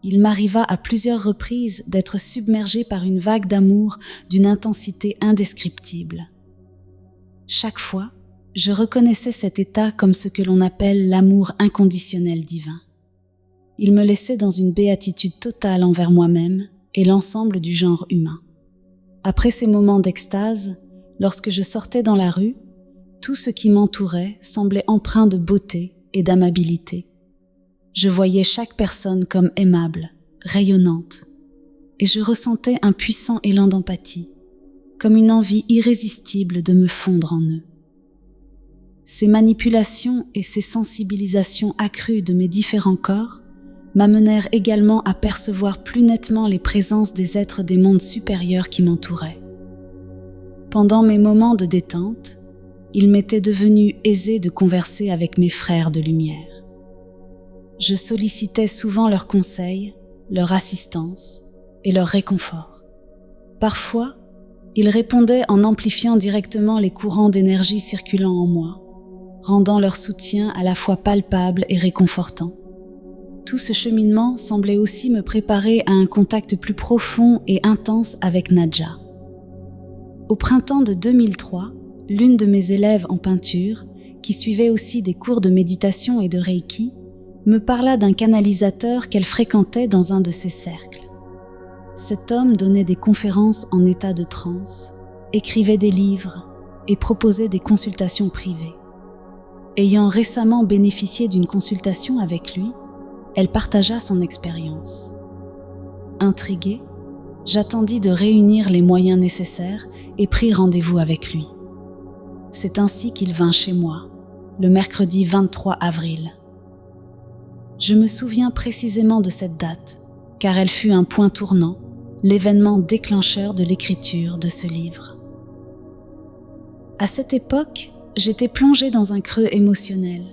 A: il m'arriva à plusieurs reprises d'être submergé par une vague d'amour d'une intensité indescriptible. Chaque fois, je reconnaissais cet état comme ce que l'on appelle l'amour inconditionnel divin. Il me laissait dans une béatitude totale envers moi-même et l'ensemble du genre humain. Après ces moments d'extase, lorsque je sortais dans la rue, tout ce qui m'entourait semblait empreint de beauté et d'amabilité. Je voyais chaque personne comme aimable, rayonnante, et je ressentais un puissant élan d'empathie, comme une envie irrésistible de me fondre en eux. Ces manipulations et ces sensibilisations accrues de mes différents corps m'amenèrent également à percevoir plus nettement les présences des êtres des mondes supérieurs qui m'entouraient. Pendant mes moments de détente, il m'était devenu aisé de converser avec mes frères de lumière. Je sollicitais souvent leurs conseils, leur assistance et leur réconfort. Parfois, ils répondaient en amplifiant directement les courants d'énergie circulant en moi, rendant leur soutien à la fois palpable et réconfortant. Tout ce cheminement semblait aussi me préparer à un contact plus profond et intense avec Nadja. Au printemps de 2003, l'une de mes élèves en peinture, qui suivait aussi des cours de méditation et de Reiki, me parla d'un canalisateur qu'elle fréquentait dans un de ses cercles. Cet homme donnait des conférences en état de transe, écrivait des livres et proposait des consultations privées. Ayant récemment bénéficié d'une consultation avec lui, elle partagea son expérience. Intriguée, j'attendis de réunir les moyens nécessaires et pris rendez-vous avec lui. C'est ainsi qu'il vint chez moi, le mercredi 23 avril. Je me souviens précisément de cette date, car elle fut un point tournant, l'événement déclencheur de l'écriture de ce livre. À cette époque, j'étais plongée dans un creux émotionnel,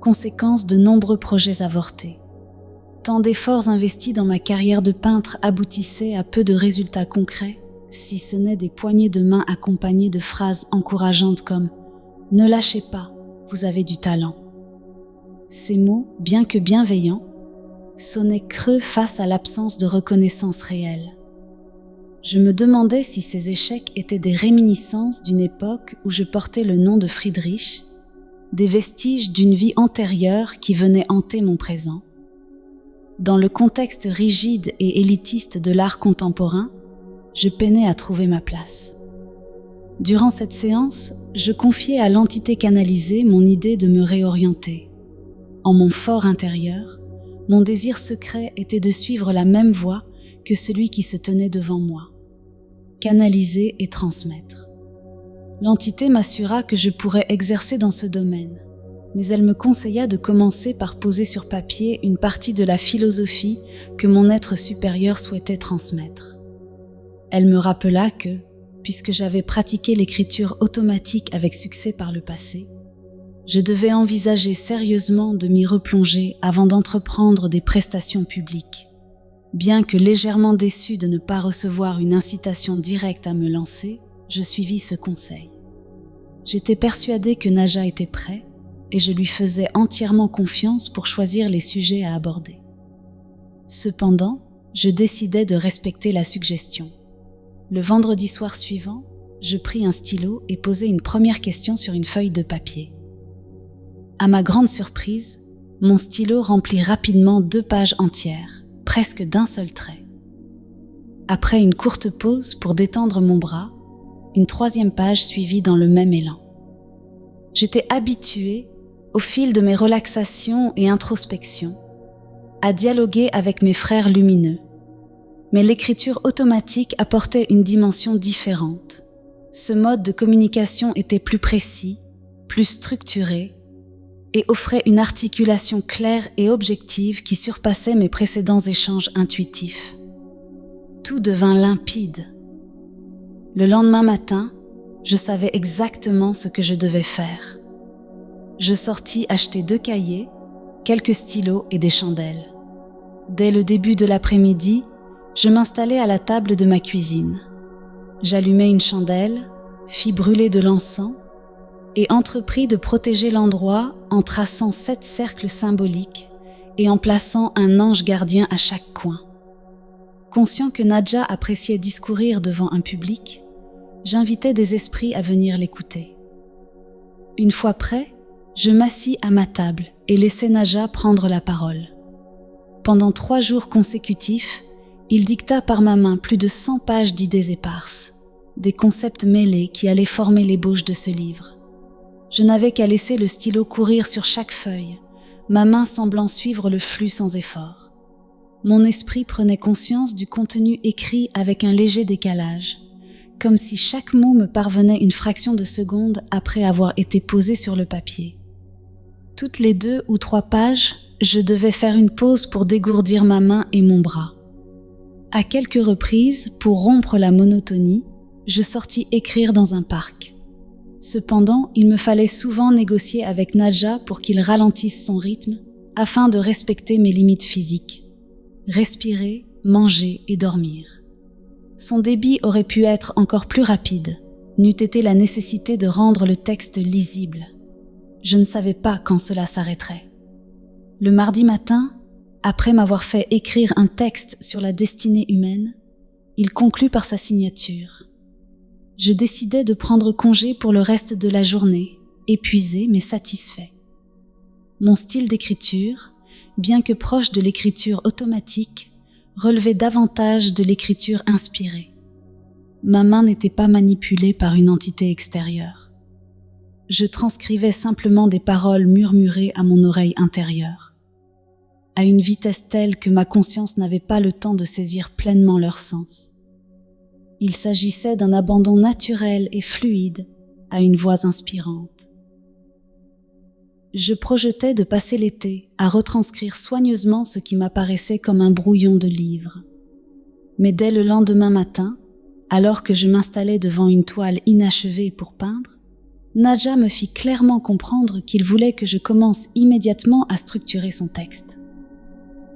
A: conséquence de nombreux projets avortés. Tant d'efforts investis dans ma carrière de peintre aboutissaient à peu de résultats concrets, si ce n'est des poignées de main accompagnées de phrases encourageantes comme « Ne lâchez pas, vous avez du talent ». Ces mots, bien que bienveillants, sonnaient creux face à l'absence de reconnaissance réelle. Je me demandais si ces échecs étaient des réminiscences d'une époque où je portais le nom de Friedrich, des vestiges d'une vie antérieure qui venait hanter mon présent. Dans le contexte rigide et élitiste de l'art contemporain, je peinais à trouver ma place. Durant cette séance, je confiais à l'entité canalisée mon idée de me réorienter. En mon fort intérieur, mon désir secret était de suivre la même voie que celui qui se tenait devant moi. Canaliser et transmettre. L'entité m'assura que je pourrais exercer dans ce domaine, mais elle me conseilla de commencer par poser sur papier une partie de la philosophie que mon être supérieur souhaitait transmettre. Elle me rappela que, puisque j'avais pratiqué l'écriture automatique avec succès par le passé, je devais envisager sérieusement de m'y replonger avant d'entreprendre des prestations publiques. Bien que légèrement déçu de ne pas recevoir une incitation directe à me lancer, je suivis ce conseil. J'étais persuadée que Naja était prêt et je lui faisais entièrement confiance pour choisir les sujets à aborder. Cependant, je décidai de respecter la suggestion. Le vendredi soir suivant, je pris un stylo et posai une première question sur une feuille de papier. À ma grande surprise, mon stylo remplit rapidement 2 pages entières, presque d'un seul trait. Après une courte pause pour détendre mon bras, une 3e page suivit dans le même élan. J'étais habituée, au fil de mes relaxations et introspections, à dialoguer avec mes frères lumineux. Mais l'écriture automatique apportait une dimension différente. Ce mode de communication était plus précis, plus structuré, et offrait une articulation claire et objective qui surpassait mes précédents échanges intuitifs. Tout devint limpide. Le lendemain matin, je savais exactement ce que je devais faire. Je sortis acheter 2 cahiers, quelques stylos et des chandelles. Dès le début de l'après-midi, je m'installai à la table de ma cuisine. J'allumai une chandelle, fis brûler de l'encens et entrepris de protéger l'endroit en traçant 7 cercles symboliques et en plaçant un ange gardien à chaque coin. Conscient que Nadja appréciait discourir devant un public, j'invitais des esprits à venir l'écouter. Une fois prêt, je m'assis à ma table et laissai Nadja prendre la parole. Pendant 3 jours consécutifs, il dicta par ma main plus de 100 pages d'idées éparses, des concepts mêlés qui allaient former l'ébauche de ce livre. Je n'avais qu'à laisser le stylo courir sur chaque feuille, ma main semblant suivre le flux sans effort. Mon esprit prenait conscience du contenu écrit avec un léger décalage, comme si chaque mot me parvenait une fraction de seconde après avoir été posé sur le papier. Toutes les 2 ou 3 pages, je devais faire une pause pour dégourdir ma main et mon bras. À quelques reprises, pour rompre la monotonie, je sortis écrire dans un parc. Cependant, il me fallait souvent négocier avec Nadja pour qu'il ralentisse son rythme afin de respecter mes limites physiques. Respirer, manger et dormir. Son débit aurait pu être encore plus rapide, n'eût été la nécessité de rendre le texte lisible. Je ne savais pas quand cela s'arrêterait. Le mardi matin, après m'avoir fait écrire un texte sur la destinée humaine, il conclut par sa signature. Je décidai de prendre congé pour le reste de la journée, épuisé mais satisfait. Mon style d'écriture, bien que proche de l'écriture automatique, relevait davantage de l'écriture inspirée. Ma main n'était pas manipulée par une entité extérieure. Je transcrivais simplement des paroles murmurées à mon oreille intérieure, à une vitesse telle que ma conscience n'avait pas le temps de saisir pleinement leur sens. Il s'agissait d'un abandon naturel et fluide à une voix inspirante. Je projetais de passer l'été à retranscrire soigneusement ce qui m'apparaissait comme un brouillon de livre. Mais dès le lendemain matin, alors que je m'installais devant une toile inachevée pour peindre, Nadja me fit clairement comprendre qu'il voulait que je commence immédiatement à structurer son texte.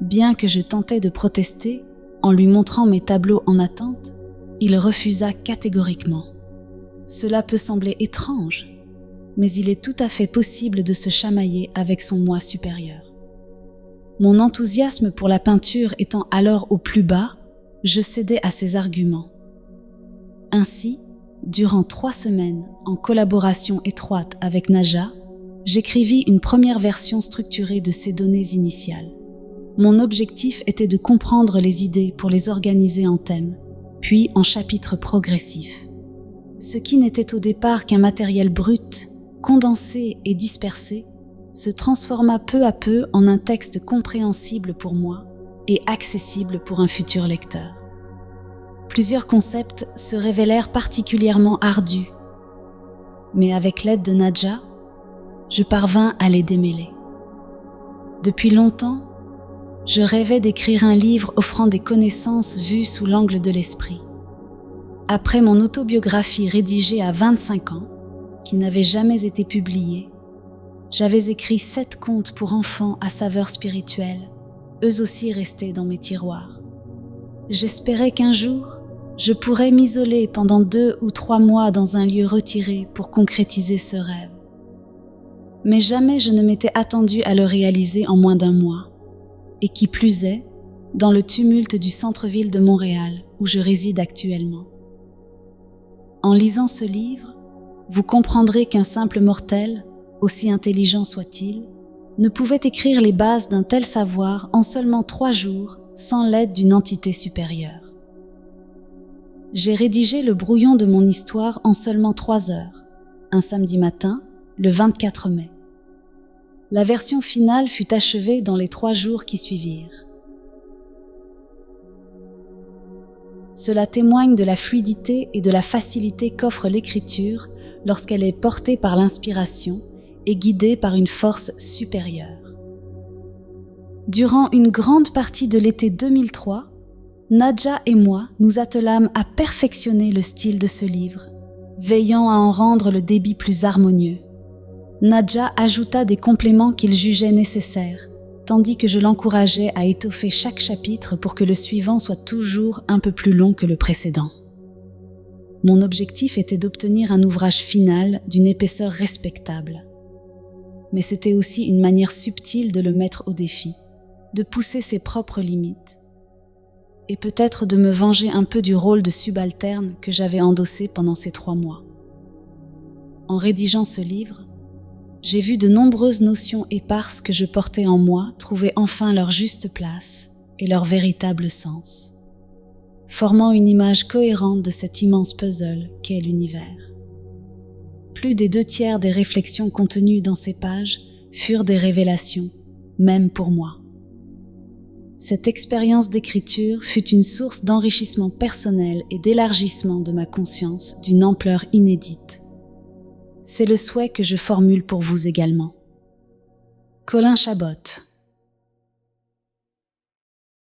A: Bien que je tentais de protester, en lui montrant mes tableaux en attente, il refusa catégoriquement. Cela peut sembler étrange, mais il est tout à fait possible de se chamailler avec son moi supérieur. Mon enthousiasme pour la peinture étant alors au plus bas, je cédais à ses arguments. Ainsi, durant 3 semaines, en collaboration étroite avec Nadja, j'écrivis une première version structurée de ces données initiales. Mon objectif était de comprendre les idées pour les organiser en thèmes, puis en chapitres progressifs. Ce qui n'était au départ qu'un matériel brut, condensé et dispersé, se transforma peu à peu en un texte compréhensible pour moi et accessible pour un futur lecteur. Plusieurs concepts se révélèrent particulièrement ardus, mais avec l'aide de Nadja, je parvins à les démêler. Depuis longtemps, je rêvais d'écrire un livre offrant des connaissances vues sous l'angle de l'esprit. Après mon autobiographie rédigée à 25 ans, qui n'avait jamais été publiée, j'avais écrit 7 contes pour enfants à saveur spirituelle, eux aussi restés dans mes tiroirs. J'espérais qu'un jour, je pourrais m'isoler pendant 2 ou 3 mois dans un lieu retiré pour concrétiser ce rêve. Mais jamais je ne m'étais attendue à le réaliser en moins d'1 mois. Et qui plus est, dans le tumulte du centre-ville de Montréal, où je réside actuellement. En lisant ce livre, vous comprendrez qu'un simple mortel, aussi intelligent soit-il, ne pouvait écrire les bases d'un tel savoir en seulement 3 jours, sans l'aide d'une entité supérieure. J'ai rédigé le brouillon de mon histoire en seulement 3 heures, un samedi matin, le 24 mai. La version finale fut achevée dans les 3 jours qui suivirent. Cela témoigne de la fluidité et de la facilité qu'offre l'écriture lorsqu'elle est portée par l'inspiration et guidée par une force supérieure. Durant une grande partie de l'été 2003, Nadja et moi nous attelâmes à perfectionner le style de ce livre, veillant à en rendre le débit plus harmonieux. Nadja ajouta des compléments qu'il jugeait nécessaires, tandis que je l'encourageais à étoffer chaque chapitre pour que le suivant soit toujours un peu plus long que le précédent. Mon objectif était d'obtenir un ouvrage final d'une épaisseur respectable. Mais c'était aussi une manière subtile de le mettre au défi, de pousser ses propres limites, et peut-être de me venger un peu du rôle de subalterne que j'avais endossé pendant ces 3 mois. En rédigeant ce livre, j'ai vu de nombreuses notions éparses que je portais en moi trouver enfin leur juste place et leur véritable sens, formant une image cohérente de cet immense puzzle qu'est l'univers. Plus des 2/3 des réflexions contenues dans ces pages furent des révélations, même pour moi. Cette expérience d'écriture fut une source d'enrichissement personnel et d'élargissement de ma conscience d'une ampleur inédite. C'est le souhait que je formule pour vous également. Colin Chabot.